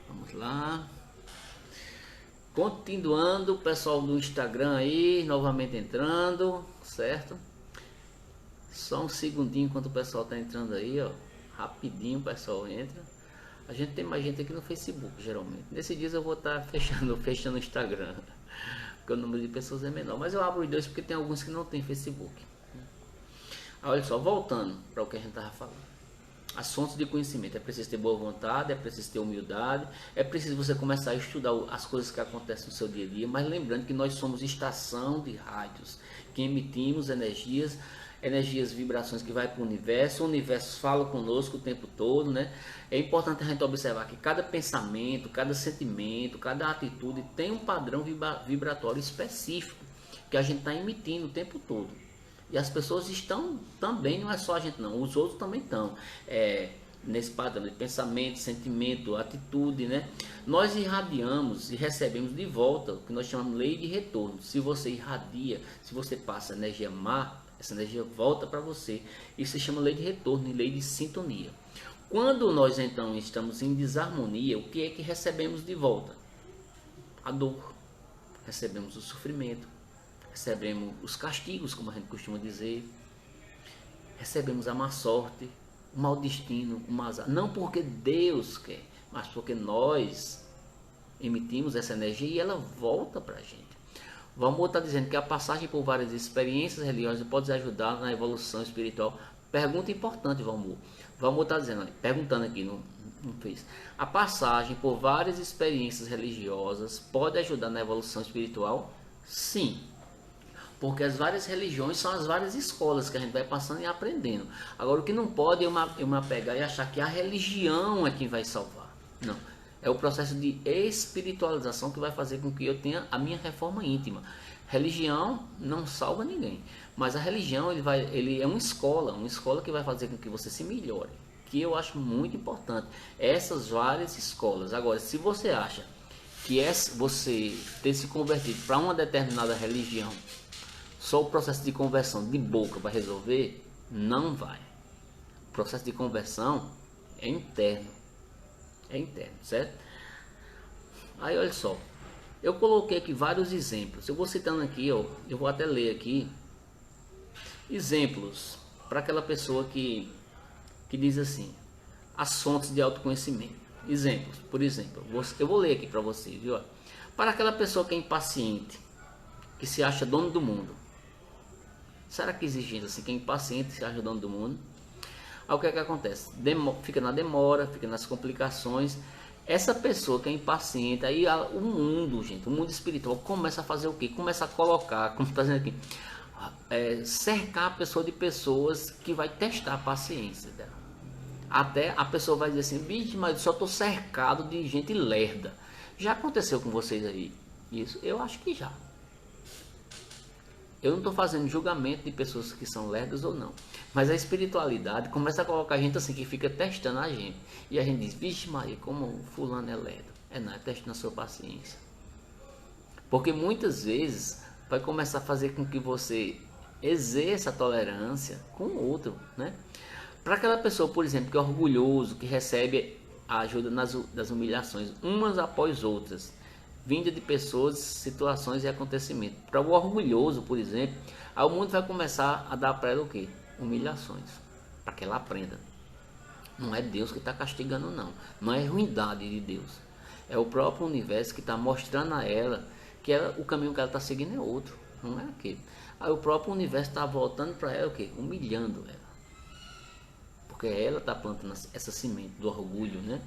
Vamos lá. Continuando, o pessoal do Instagram aí, novamente entrando, certo? Só um segundinho enquanto o pessoal tá entrando aí, ó. Rapidinho o pessoal entra. A gente tem mais gente aqui no Facebook, geralmente. Nesses dias eu vou estar fechando o Instagram, porque o número de pessoas é menor. Mas eu abro os dois porque tem alguns que não tem Facebook. Olha só, voltando para o que a gente estava falando. As fontes de conhecimento. É preciso ter boa vontade, é preciso ter humildade, é preciso você começar a estudar as coisas que acontecem no seu dia a dia, mas lembrando que nós somos estação de rádios, que emitimos energias, vibrações que vai para o universo fala conosco o tempo todo, né? É importante a gente observar que cada pensamento, cada sentimento, cada atitude tem um padrão vibratório específico que a gente está emitindo o tempo todo. E as pessoas estão também, não é só a gente não, os outros também estão nesse padrão de pensamento, sentimento, atitude, né? Nós irradiamos e recebemos de volta o que nós chamamos de lei de retorno. Se você irradia, se você passa energia má, essa energia volta para você. Isso se chama lei de retorno e lei de sintonia. Quando nós então estamos em desarmonia, o que é que recebemos de volta? A dor, recebemos o sofrimento, recebemos os castigos, como a gente costuma dizer, recebemos a má sorte, o mau destino, o mau azar. Não porque Deus quer, mas porque nós emitimos essa energia e ela volta para a gente. Valmor está dizendo que a passagem por várias experiências religiosas pode ajudar na evolução espiritual. Pergunta importante, Valmor. Valmor está dizendo, perguntando aqui no Face. A passagem por várias experiências religiosas pode ajudar na evolução espiritual? Sim. Porque as várias religiões são as várias escolas que a gente vai passando e aprendendo. Agora, o que não pode é eu me apegar e achar que a religião é quem vai salvar. Não. É o processo de espiritualização que vai fazer com que eu tenha a minha reforma íntima. Religião não salva ninguém, mas a religião ele é uma escola que vai fazer com que você se melhore, que eu acho muito importante. Essas várias escolas. Agora, se você acha que você ter se convertido para uma determinada religião, só o processo de conversão de boca vai resolver, não vai. O processo de conversão é interno. É interno, certo? Aí olha só, eu coloquei aqui vários exemplos. Eu vou citando aqui, ó, eu vou até ler aqui exemplos para aquela pessoa que diz assim: as fontes de autoconhecimento. Exemplos, por exemplo, eu vou ler aqui para vocês, viu? Para aquela pessoa que é impaciente, que se acha dono do mundo. Será que existe gente assim que é impaciente, se acha dono do mundo? Aí o que é que acontece? Fica na demora, fica nas complicações. Essa pessoa que é impaciente, aí o mundo, gente, o mundo espiritual começa a fazer o quê? Começa a colocar, como está dizendo aqui, cercar a pessoa de pessoas que vai testar a paciência dela. Até a pessoa vai dizer assim: bicho, mas eu só estou cercado de gente lerda. Já aconteceu com vocês aí isso? Eu acho que já. Eu não estou fazendo julgamento de pessoas que são lerdas ou não, mas a espiritualidade começa a colocar gente assim que fica testando a gente, e a gente diz: vixe Maria, como fulano é lerdo. Não, é testando a sua paciência, porque muitas vezes vai começar a fazer com que você exerça a tolerância com o outro, né? Para aquela pessoa, por exemplo, que é orgulhoso, que recebe a ajuda das humilhações umas após outras, vinda de pessoas, situações e acontecimentos. Para o orgulhoso, por exemplo, aí o mundo vai começar a dar para ela o quê? Humilhações, para que ela aprenda. Não é Deus que está castigando, não. Não é ruindade de Deus. É o próprio universo que está mostrando a ela que o caminho que ela está seguindo é outro. Não é aquele. Aí o próprio universo está voltando para ela o quê? Humilhando ela. Porque ela está plantando essa semente do orgulho, né?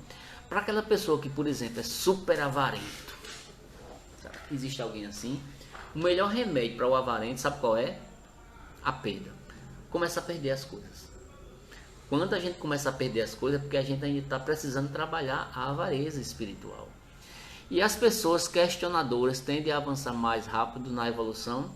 Para aquela pessoa que, por exemplo, é super avarento. Sabe? Existe alguém assim? O melhor remédio para o avarento, sabe qual é? A perda. Começa a perder as coisas. Quando a gente começa a perder as coisas, é porque a gente ainda está precisando trabalhar a avareza espiritual. E as pessoas questionadoras tendem a avançar mais rápido na evolução.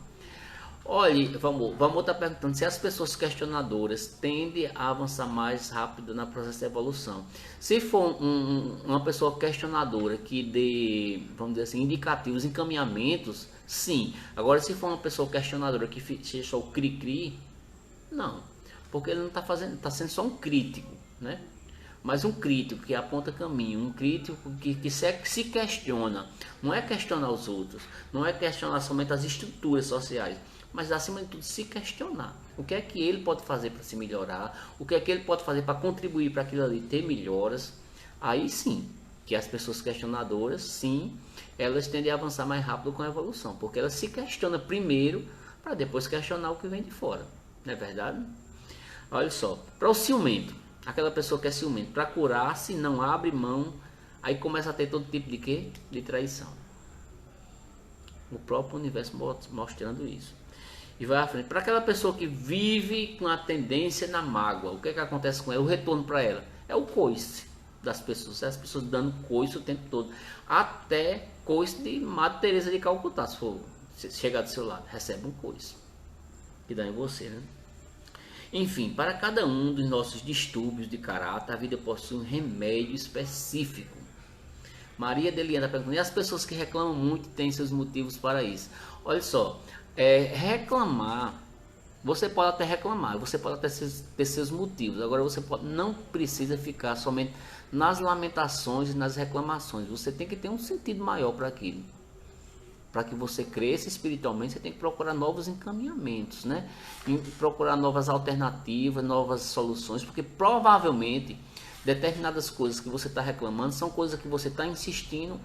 Olha, vamos estar perguntando se as pessoas questionadoras tendem a avançar mais rápido na processo de evolução. Se for uma pessoa questionadora que dê, vamos dizer assim, indicativos, encaminhamentos, sim. Agora, se for uma pessoa questionadora que seja o cri-cri, não. Porque ele não está fazendo, está sendo só um crítico, né? Mas um crítico que aponta caminho, um crítico que se questiona, não é questionar os outros, não é questionar somente as estruturas sociais, mas acima de tudo se questionar. O que é que ele pode fazer para se melhorar, o que é que ele pode fazer para contribuir para aquilo ali ter melhoras. Aí sim, que as pessoas questionadoras, sim, elas tendem a avançar mais rápido com a evolução, porque elas se questionam primeiro para depois questionar o que vem de fora, não é verdade? Olha só, para o ciumento, aquela pessoa que é ciumento, para curar-se, não abre mão, aí começa a ter todo tipo de quê? De traição. O próprio universo mostrando isso. E vai à frente. Para aquela pessoa que vive com a tendência na mágoa, o que é que acontece com ela? O retorno para ela é o coice das pessoas. As pessoas dando coice o tempo todo. Até coice de Madre Teresa de Calcutá, se chegar do seu lado, recebe um coice. Que dá em você, né? Enfim, para cada um dos nossos distúrbios de caráter, a vida possui um remédio específico. Maria Deliana perguntando, e as pessoas que reclamam muito têm seus motivos para isso? Olha só, reclamar, você pode até reclamar, você pode até ter seus motivos, agora você não precisa ficar somente nas lamentações e nas reclamações, você tem que ter um sentido maior para aquilo. Para que você cresça espiritualmente, você tem que procurar novos encaminhamentos, né? E procurar novas alternativas, novas soluções, porque provavelmente determinadas coisas que você está reclamando são coisas que você está insistindo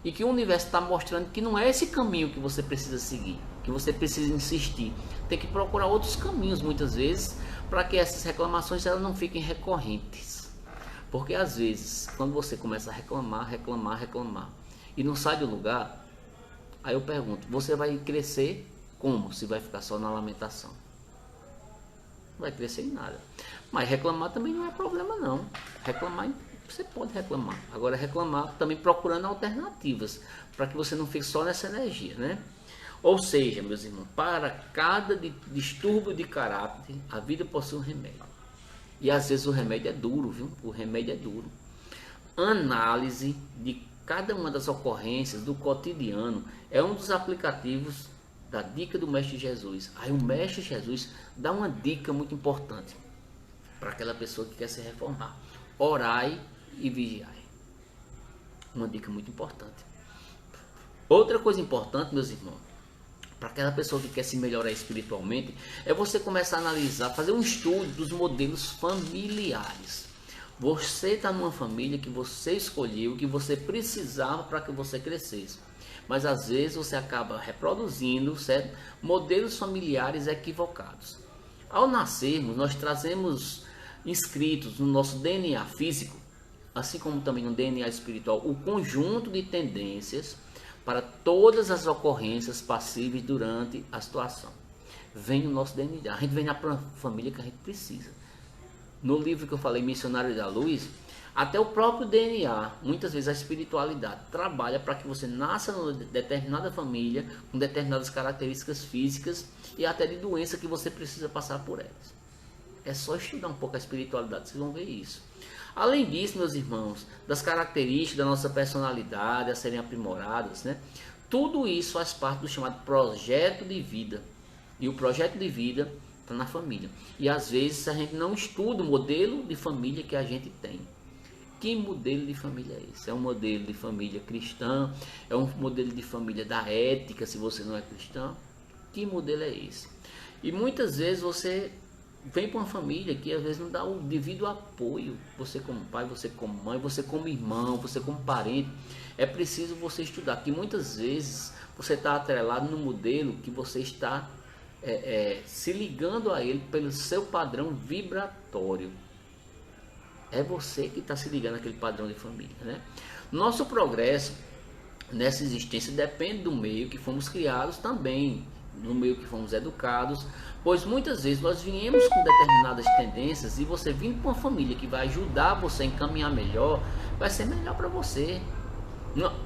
e que o universo está mostrando que não é esse caminho que você precisa seguir, que você precisa insistir. Tem que procurar outros caminhos muitas vezes para que essas reclamações elas não fiquem recorrentes. Porque às vezes, quando você começa a reclamar e não sai do lugar, aí eu pergunto, você vai crescer como se vai ficar só na lamentação? Não vai crescer em nada. Mas reclamar também não é problema não. Reclamar, você pode reclamar. Agora reclamar também procurando alternativas, para que você não fique só nessa energia, né? Ou seja, meus irmãos, para cada distúrbio de caráter, a vida possui um remédio. E às vezes o remédio é duro, viu? O remédio é duro. Análise de cada uma das ocorrências do cotidiano é um dos aplicativos da dica do Mestre Jesus. Aí o Mestre Jesus dá uma dica muito importante para aquela pessoa que quer se reformar. Orai e vigiai. Uma dica muito importante. Outra coisa importante, meus irmãos, para aquela pessoa que quer se melhorar espiritualmente, é você começar a analisar, fazer um estudo dos modelos familiares. Você está numa família que você escolheu, que você precisava para que você crescesse. Mas às vezes você acaba reproduzindo, certo? Modelos familiares equivocados. Ao nascermos, nós trazemos inscritos no nosso DNA físico, assim como também no DNA espiritual, o conjunto de tendências para todas as ocorrências passíveis durante a situação. Vem no nosso DNA, a gente vem na família que a gente precisa. No livro que eu falei, Missionário da Luz, até o próprio DNA, muitas vezes a espiritualidade, trabalha para que você nasça numa determinada família, com determinadas características físicas e até de doença que você precisa passar por elas. É só estudar um pouco a espiritualidade, vocês vão ver isso. Além disso, meus irmãos, das características da nossa personalidade a serem aprimoradas, né? Tudo isso faz parte do chamado projeto de vida. E o projeto de vida está na família. E às vezes a gente não estuda o modelo de família que a gente tem. Que modelo de família é esse? É um modelo de família cristã? É um modelo de família da ética, se você não é cristão? Que modelo é esse? E muitas vezes você vem para uma família que às vezes não dá o devido apoio. Você como pai, você como mãe, você como irmão, você como parente. É preciso você estudar, que muitas vezes você está atrelado no modelo que você está se ligando a ele pelo seu padrão vibratório. É você que está se ligando àquele padrão de família, né? Nosso progresso nessa existência depende do meio que fomos criados também, no meio que fomos educados, pois muitas vezes nós viemos com determinadas tendências e você vindo com uma família que vai ajudar você a encaminhar melhor, vai ser melhor para você.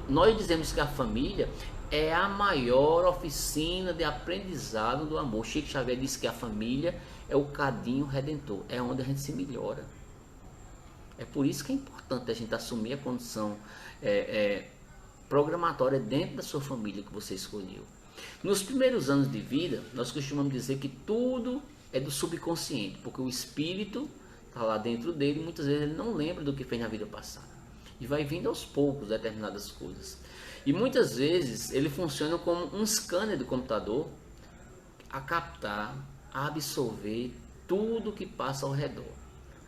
Nós dizemos que a família é a maior oficina de aprendizado do amor. Chico Xavier disse que a família é o cadinho redentor, é onde a gente se melhora. É por isso que é importante a gente assumir a condição programatória dentro da sua família que você escolheu. Nos primeiros anos de vida, nós costumamos dizer que tudo é do subconsciente, porque o espírito está lá dentro dele e muitas vezes ele não lembra do que fez na vida passada. E vai vindo aos poucos determinadas coisas. E muitas vezes ele funciona como um scanner do computador a captar, a absorver tudo que passa ao redor.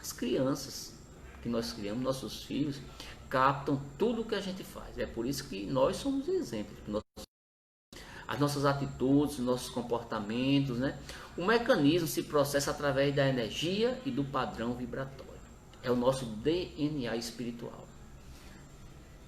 As crianças que nós criamos, nossos filhos, captam tudo o que a gente faz. É por isso que nós somos exemplos. As nossas atitudes, nossos comportamentos, né? O mecanismo se processa através da energia e do padrão vibratório. É o nosso DNA espiritual.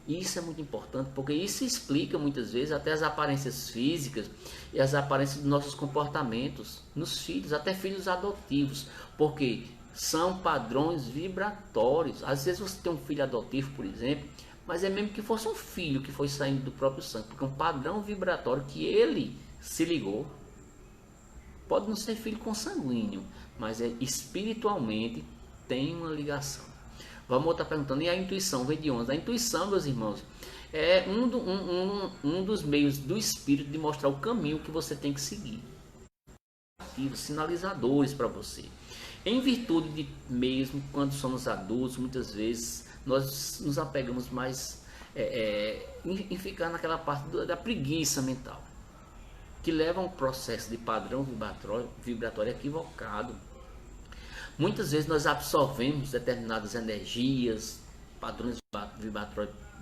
Isso é muito importante, porque isso explica muitas vezes até as aparências físicas e as aparências dos nossos comportamentos nos filhos, até filhos adotivos, porque são padrões vibratórios. Às vezes você tem um filho adotivo, por exemplo, mas é mesmo que fosse um filho que foi saindo do próprio sangue, porque é um padrão vibratório que ele se ligou. Pode não ser filho consanguíneo, mas espiritualmente tem uma ligação. Vamos estar perguntando, e a intuição vem de onde? A intuição, meus irmãos, é um dos meios do espírito de mostrar o caminho que você tem que seguir. Sinalizadores para você. Em virtude de mesmo quando somos adultos, muitas vezes nós nos apegamos mais em ficar naquela parte da preguiça mental, que leva a um processo de padrão vibratório equivocado. Muitas vezes nós absorvemos determinadas energias, padrões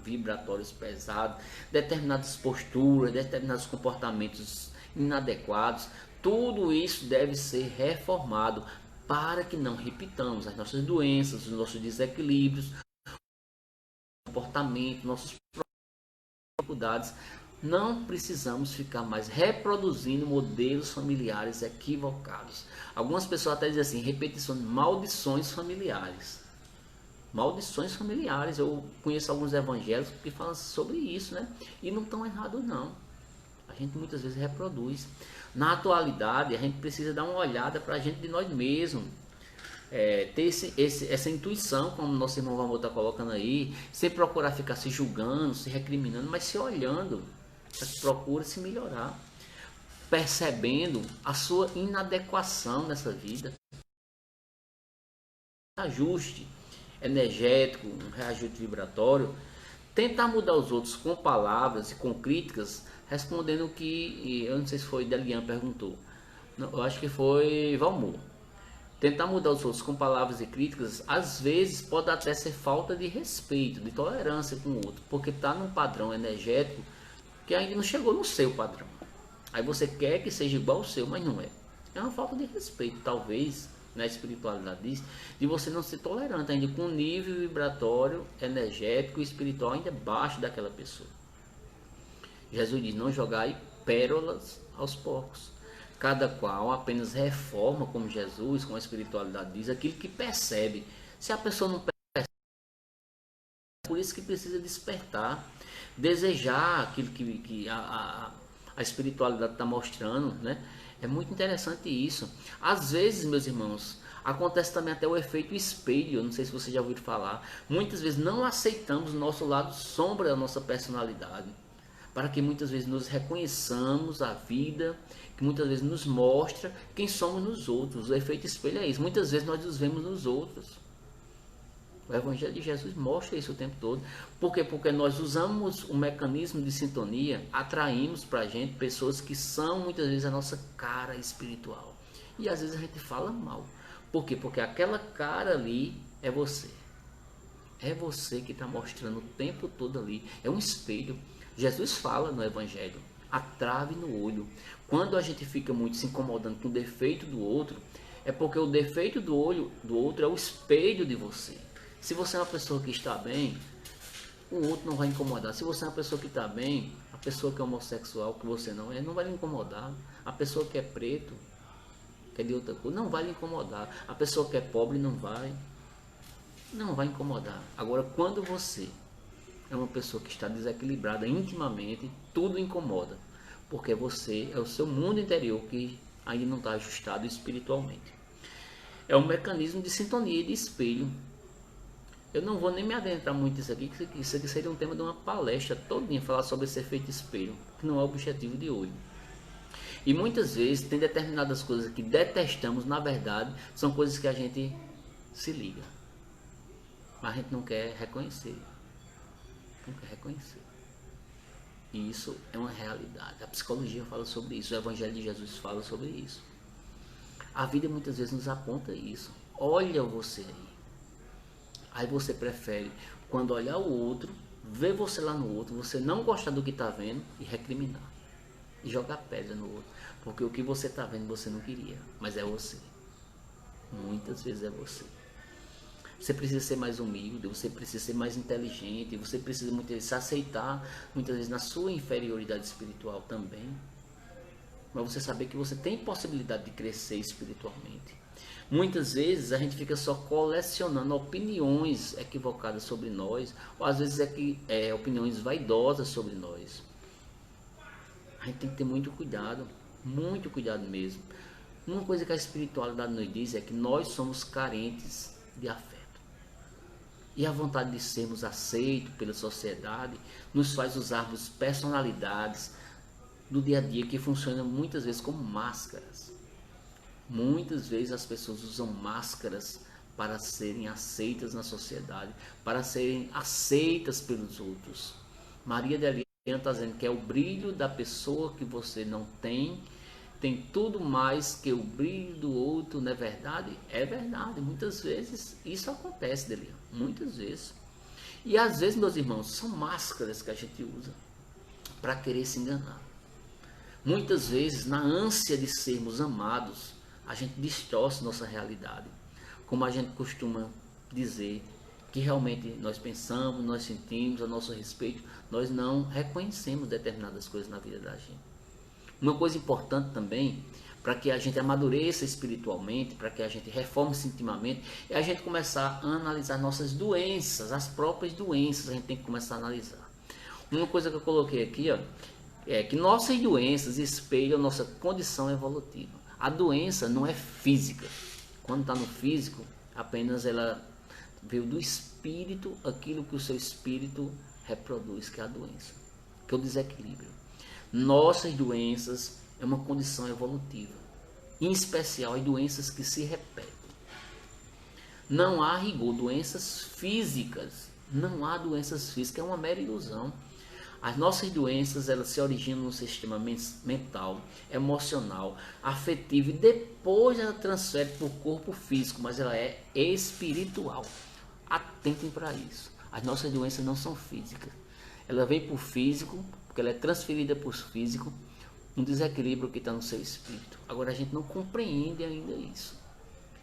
vibratórios pesados, determinadas posturas, determinados comportamentos inadequados. Tudo isso deve ser reformado para que não repitamos as nossas doenças, os nossos desequilíbrios, comportamento, nossas dificuldades. Não precisamos ficar mais reproduzindo modelos familiares equivocados. Algumas pessoas até dizem assim, repetições, maldições familiares. Maldições familiares. Eu conheço alguns evangélicos que falam sobre isso, né? E não estão errados, não. A gente muitas vezes reproduz. Na atualidade, a gente precisa dar uma olhada para a gente de nós mesmos. Ter essa intuição, como nosso irmão Valmor está colocando aí, sem procurar ficar se julgando, se recriminando, mas se olhando. Procura se melhorar, percebendo a sua inadequação nessa vida. Ajuste energético, um reajuste vibratório, tentar mudar os outros com palavras e com críticas, respondendo o que, eu não sei se foi Delian perguntou, não, eu acho que foi Valmor. Tentar mudar os outros com palavras e críticas, às vezes pode até ser falta de respeito, de tolerância com o outro, porque está num padrão energético que ainda não chegou no seu padrão. Aí você quer que seja igual ao seu, mas não é. É uma falta de respeito, talvez, na espiritualidade diz, de você não ser tolerante ainda com o nível vibratório, energético e espiritual ainda baixo daquela pessoa. Jesus diz, não jogai pérolas aos porcos. Cada qual apenas reforma, como Jesus, como a espiritualidade diz, aquilo que percebe. Se a pessoa não percebe, é por isso que precisa despertar, desejar aquilo que a espiritualidade está mostrando, né? É muito interessante isso. Às vezes, meus irmãos, acontece também até o efeito espelho. Não sei se você já ouviu falar. Muitas vezes não aceitamos o nosso lado sombra da nossa personalidade, para que muitas vezes nos reconheçamos a vida, que muitas vezes nos mostra quem somos nos outros. O efeito espelho é isso. Muitas vezes nós nos vemos nos outros. O Evangelho de Jesus mostra isso o tempo todo. Por quê? Porque nós usamos o mecanismo de sintonia, atraímos para a gente pessoas que são muitas vezes a nossa cara espiritual. E às vezes a gente fala mal. Por quê? Porque aquela cara ali é você. É você que está mostrando o tempo todo ali. É um espelho. Jesus fala no Evangelho, a trave no olho. Quando a gente fica muito se incomodando com o defeito do outro, é porque o defeito do olho do outro é o espelho de você. Se você é uma pessoa que está bem, o outro não vai incomodar. Se você é uma pessoa que está bem, a pessoa que é homossexual, que você não é, não vai lhe incomodar. A pessoa que é preto, que é de outra cor, não vai lhe incomodar. A pessoa que é pobre não vai incomodar. Agora, quando você é uma pessoa que está desequilibrada intimamente, tudo incomoda. Porque você é o seu mundo interior que ainda não está ajustado espiritualmente. É um mecanismo de sintonia e de espelho. Eu não vou nem me adentrar muito nisso aqui, que isso aqui seria um tema de uma palestra todinha, falar sobre esse efeito espelho, que não é o objetivo de hoje. E muitas vezes tem determinadas coisas que detestamos, na verdade, são coisas que a gente se liga. Mas a gente não quer reconhecer. Não quer reconhecer. E isso é uma realidade. A psicologia fala sobre isso, o Evangelho de Jesus fala sobre isso. A vida muitas vezes nos aponta isso. Olha você aí. Aí você prefere, quando olhar o outro, ver você lá no outro, você não gostar do que está vendo e recriminar. E jogar pedra no outro. Porque o que você está vendo você não queria, mas é você. Muitas vezes é você. Você precisa ser mais humilde, você precisa ser mais inteligente, você precisa muitas vezes se aceitar, muitas vezes na sua inferioridade espiritual também. Mas você saber que você tem possibilidade de crescer espiritualmente. Muitas vezes a gente fica só colecionando opiniões equivocadas sobre nós, ou às vezes opiniões vaidosas sobre nós. A gente tem que ter muito cuidado mesmo. Uma coisa que a espiritualidade nos diz é que nós somos carentes de afeto. E a vontade de sermos aceitos pela sociedade nos faz usarmos personalidades do dia a dia que funcionam muitas vezes como máscaras. Muitas vezes as pessoas usam máscaras para serem aceitas na sociedade, para serem aceitas pelos outros. Maria de Aliança está dizendo que é o brilho da pessoa que você não tem tudo mais que o brilho do outro, não é verdade? É verdade, muitas vezes isso acontece, Delia, muitas vezes. E às vezes, meus irmãos, são máscaras que a gente usa para querer se enganar. Muitas vezes, na ânsia de sermos amados, a gente distorce nossa realidade. Como a gente costuma dizer, que realmente nós pensamos, nós sentimos a nosso respeito, nós não reconhecemos determinadas coisas na vida da gente. Uma coisa importante também, para que a gente amadureça espiritualmente, para que a gente reforme-se intimamente, é a gente começar a analisar nossas doenças, as próprias doenças, a gente tem que começar a analisar. Uma coisa que eu coloquei aqui, é que nossas doenças espelham nossa condição evolutiva. A doença não é física. Quando está no físico, apenas ela veio do espírito, aquilo que o seu espírito reproduz, que é a doença, que é o desequilíbrio. Nossas doenças é uma condição evolutiva, em especial as doenças que se repetem. Não há rigor, doenças físicas, não há doenças físicas, é uma mera ilusão. As nossas doenças, elas se originam no sistema mental, emocional, afetivo e depois ela transfere para o corpo físico, mas ela é espiritual. Atentem para isso. As nossas doenças não são físicas. Ela vem para o físico, porque ela é transferida para o físico, um desequilíbrio que está no seu espírito. Agora a gente não compreende ainda isso.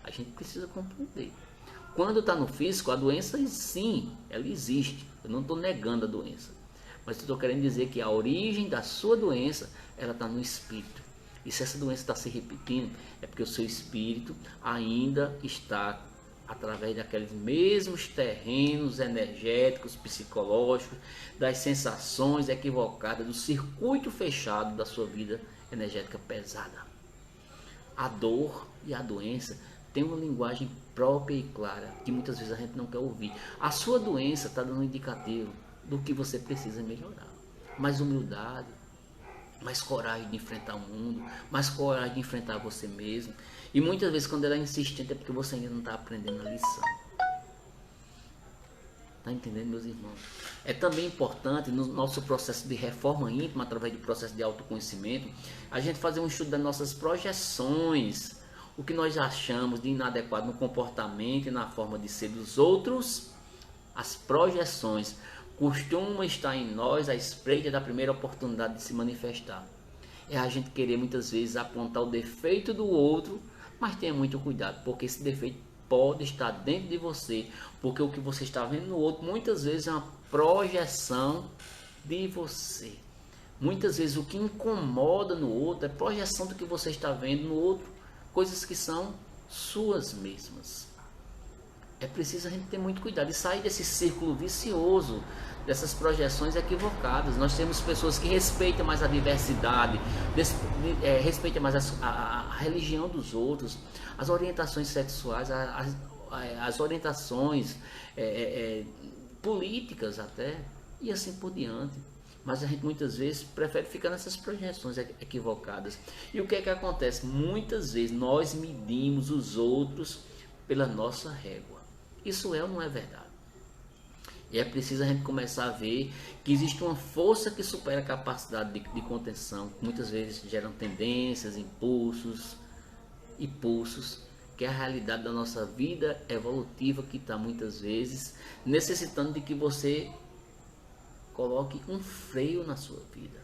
A gente precisa compreender. Quando está no físico, a doença sim, ela existe. Eu não estou negando a doença. Mas eu estou querendo dizer que a origem da sua doença, ela está no espírito. E se essa doença está se repetindo, é porque o seu espírito ainda está através daqueles mesmos terrenos energéticos, psicológicos, das sensações equivocadas, do circuito fechado da sua vida energética pesada. A dor e a doença têm uma linguagem própria e clara, que muitas vezes a gente não quer ouvir. A sua doença está dando um indicativo do que você precisa melhorar. Mais humildade, mais coragem de enfrentar o mundo, mais coragem de enfrentar você mesmo. E muitas vezes quando ela é insistente é porque você ainda não está aprendendo a lição. Está entendendo, meus irmãos? É também importante no nosso processo de reforma íntima, através do processo de autoconhecimento, a gente fazer um estudo das nossas projeções, o que nós achamos de inadequado no comportamento e na forma de ser dos outros. As projeções costumam estar em nós à espreita da primeira oportunidade de se manifestar. É a gente querer muitas vezes apontar o defeito do outro, mas tenha muito cuidado, porque esse defeito pode estar dentro de você, porque o que você está vendo no outro muitas vezes é uma projeção de você. Muitas vezes o que incomoda no outro é projeção do que você está vendo no outro, coisas que são suas mesmas. É preciso a gente ter muito cuidado e sair desse círculo vicioso, dessas projeções equivocadas. Nós temos pessoas que respeitam mais a diversidade, respeitam mais a religião dos outros, as orientações sexuais, as orientações políticas até, e assim por diante. Mas a gente muitas vezes prefere ficar nessas projeções equivocadas. E o que é que acontece? Muitas vezes nós medimos os outros pela nossa régua. Isso é ou não é verdade? E é preciso a gente começar a ver que existe uma força que supera a capacidade de contenção, que muitas vezes geram tendências, impulsos e pulsos, que é a realidade da nossa vida evolutiva, que está muitas vezes necessitando de que você coloque um freio na sua vida,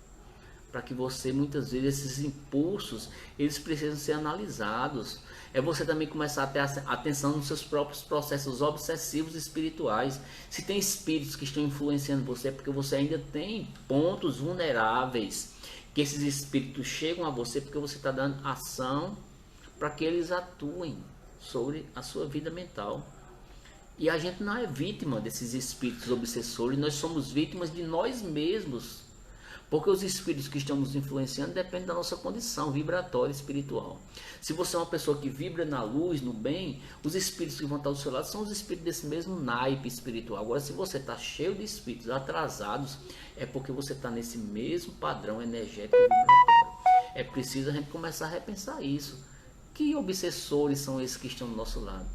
para que você, muitas vezes, esses impulsos, eles precisam ser analisados. É você também começar a ter atenção nos seus próprios processos obsessivos espirituais. Se tem espíritos que estão influenciando você, é porque você ainda tem pontos vulneráveis, que esses espíritos chegam a você porque você está dando ação para que eles atuem sobre a sua vida mental. E a gente não é vítima desses espíritos obsessores, nós somos vítimas de nós mesmos. Porque os espíritos que estão nos influenciando dependem da nossa condição vibratória espiritual. Se você é uma pessoa que vibra na luz, no bem, os espíritos que vão estar do seu lado são os espíritos desse mesmo naipe espiritual. Agora, se você está cheio de espíritos atrasados, é porque você está nesse mesmo padrão energético vibratório. É preciso a gente começar a repensar isso. Que obsessores são esses que estão do nosso lado?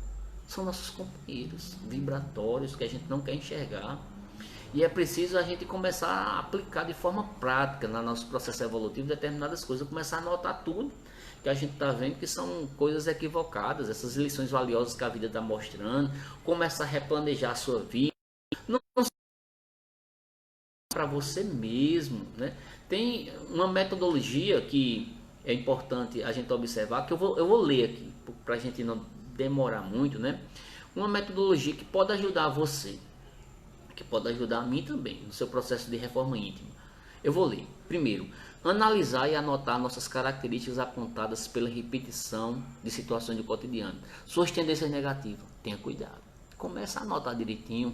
São nossos companheiros vibratórios que a gente não quer enxergar. E é preciso a gente começar a aplicar de forma prática no nosso processo evolutivo determinadas coisas, começar a anotar tudo que a gente está vendo que são coisas equivocadas, essas lições valiosas que a vida está mostrando, começar a replanejar a sua vida, não para você mesmo, né? Tem uma metodologia que é importante a gente observar, que eu vou ler aqui, para a gente não demorar muito, né? Uma metodologia que pode ajudar você, que pode ajudar a mim também no seu processo de reforma íntima. Eu vou ler. Primeiro, analisar e anotar nossas características apontadas pela repetição de situações do cotidiano. Suas tendências negativas, tenha cuidado. Começa a anotar direitinho.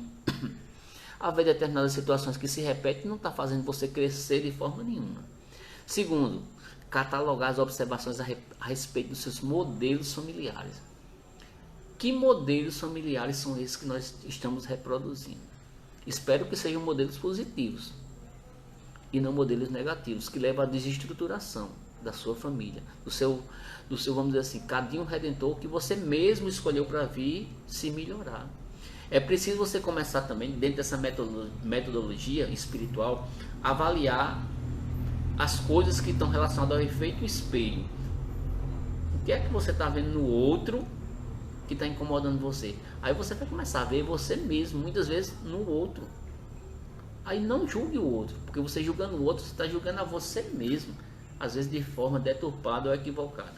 Haver determinadas situações que se repetem não está fazendo você crescer de forma nenhuma. Segundo, catalogar as observações a respeito dos seus modelos familiares. Que modelos familiares são esses que nós estamos reproduzindo? Espero que sejam modelos positivos e não modelos negativos, que levam à desestruturação da sua família, do seu, vamos dizer assim, cadinho redentor que você mesmo escolheu para vir se melhorar. É preciso você começar também, dentro dessa metodologia espiritual, avaliar as coisas que estão relacionadas ao efeito espelho. O que é que você está vendo no outro que está incomodando você? Aí você vai começar a ver você mesmo, muitas vezes no outro. Aí não julgue o outro, porque você julgando o outro, você está julgando a você mesmo, às vezes de forma deturpada ou equivocada.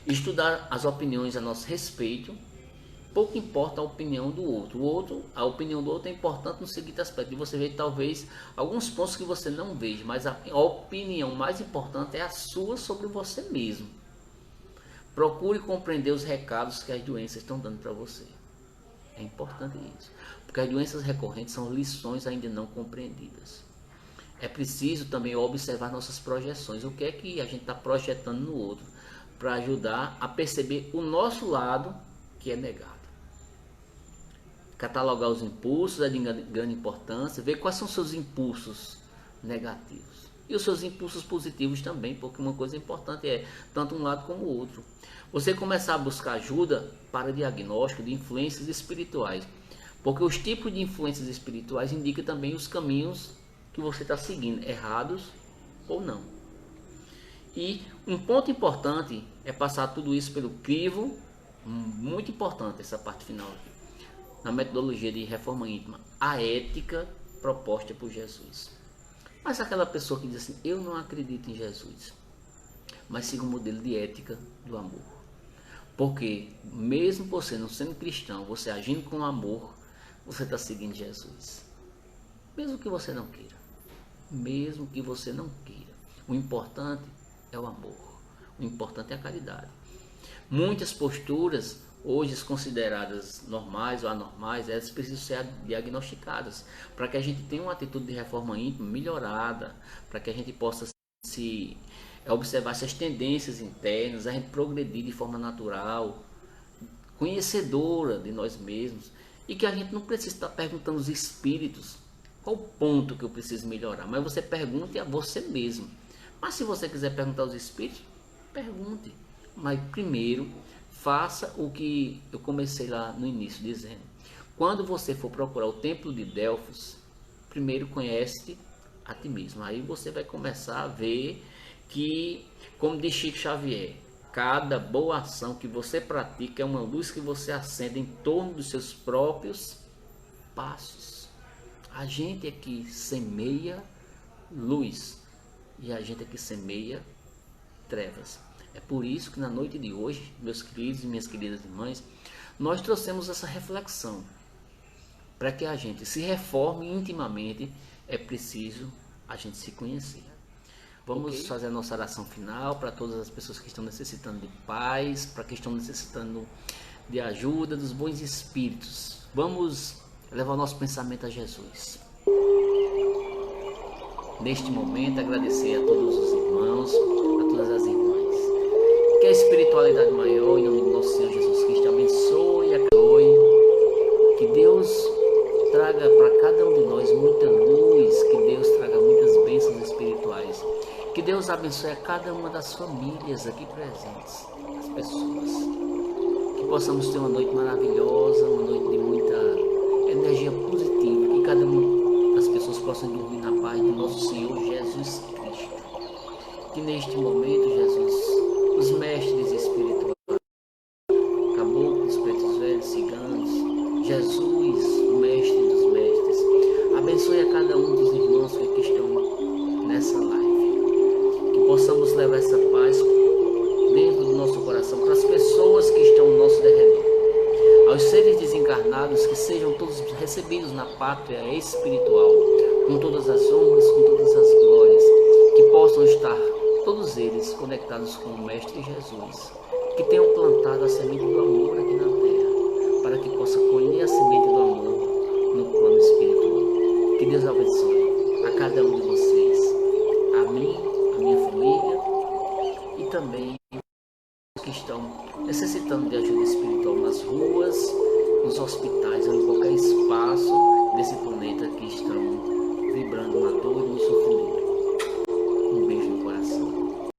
Estudar as opiniões a nosso respeito. Pouco importa a opinião do outro. A opinião do outro é importante no seguinte aspecto, de você ver talvez alguns pontos que você não veja, mas a opinião mais importante é a sua sobre você mesmo. Procure compreender os recados que as doenças estão dando para você. É importante isso, porque as doenças recorrentes são lições ainda não compreendidas. É preciso também observar nossas projeções. O que é que a gente está projetando no outro, para ajudar a perceber o nosso lado que é negado. Catalogar os impulsos é de grande importância, ver quais são os seus impulsos negativos e os seus impulsos positivos também, porque uma coisa importante é tanto um lado como o outro. Você começar a buscar ajuda para diagnóstico de influências espirituais, Porque os tipos de influências espirituais indicam também os caminhos que você está seguindo, errados ou não. E um ponto importante é passar tudo isso pelo crivo, muito importante essa parte final aqui, na metodologia de reforma íntima, a ética proposta por Jesus. Mas aquela pessoa que diz assim, eu não acredito em Jesus, mas siga o modelo de ética do amor. Porque mesmo você não sendo cristão, você agindo com amor, você está seguindo Jesus. Mesmo que você não queira. Mesmo que você não queira. O importante é o amor. O importante é a caridade. Muitas posturas, hoje consideradas normais ou anormais, elas precisam ser diagnosticadas para que a gente tenha uma atitude de reforma íntima melhorada, para que a gente possa se observar essas tendências internas, a gente progredir de forma natural, conhecedora de nós mesmos, e que a gente não precisa estar perguntando aos espíritos qual o ponto que eu preciso melhorar, mas você pergunte a você mesmo. Mas se você quiser perguntar aos espíritos, pergunte, mas primeiro faça o que eu comecei lá no início dizendo. Quando você for procurar o templo de Delfos, primeiro conhece a ti mesmo, aí você vai começar a ver que, como diz Chico Xavier, cada boa ação que você pratica é uma luz que você acende em torno dos seus próprios passos. A gente é que semeia luz e a gente é que semeia trevas. É por isso que na noite de hoje, meus queridos e minhas queridas irmãs, nós trouxemos essa reflexão. Para que a gente se reforme intimamente, é preciso a gente se conhecer. Vamos fazer a nossa oração final para todas as pessoas que estão necessitando de paz, para que estão necessitando de ajuda dos bons espíritos. Vamos levar o nosso pensamento a Jesus. Neste momento, agradecer a todos os irmãos, a todas as irmãs. Que a espiritualidade maior, em nome do nosso Senhor Jesus Cristo, abençoe e acolhe. Que Deus traga para cada um de nós muita luz, que Deus traga muitas bênçãos espirituais. Que Deus abençoe a cada uma das famílias aqui presentes, as pessoas. Que possamos ter uma noite maravilhosa, uma noite de muita energia positiva. Que cada uma das pessoas possam dormir na paz do nosso Senhor Jesus Cristo. Que neste momento, Jesus, os mestres espirituais, caboclos, pretos velhos, ciganos, Jesus, o mestre dos mestres, abençoe a cada um dos irmãos que aqui estão nessa live. Que possamos levar essa paz dentro do nosso coração para as pessoas que estão ao nosso derredor. Aos seres desencarnados, que sejam todos recebidos na pátria espiritual, com todas as honras, com todas as glórias, que possam estar todos eles conectados com o Mestre Jesus, que tenham plantado a semente do amor aqui na terra, para que possa colher a semente do amor no plano espiritual. Que Deus abençoe a cada um de vocês, a mim, a minha família e também os que estão necessitando de ajuda espiritual nas ruas, nos hospitais ou em qualquer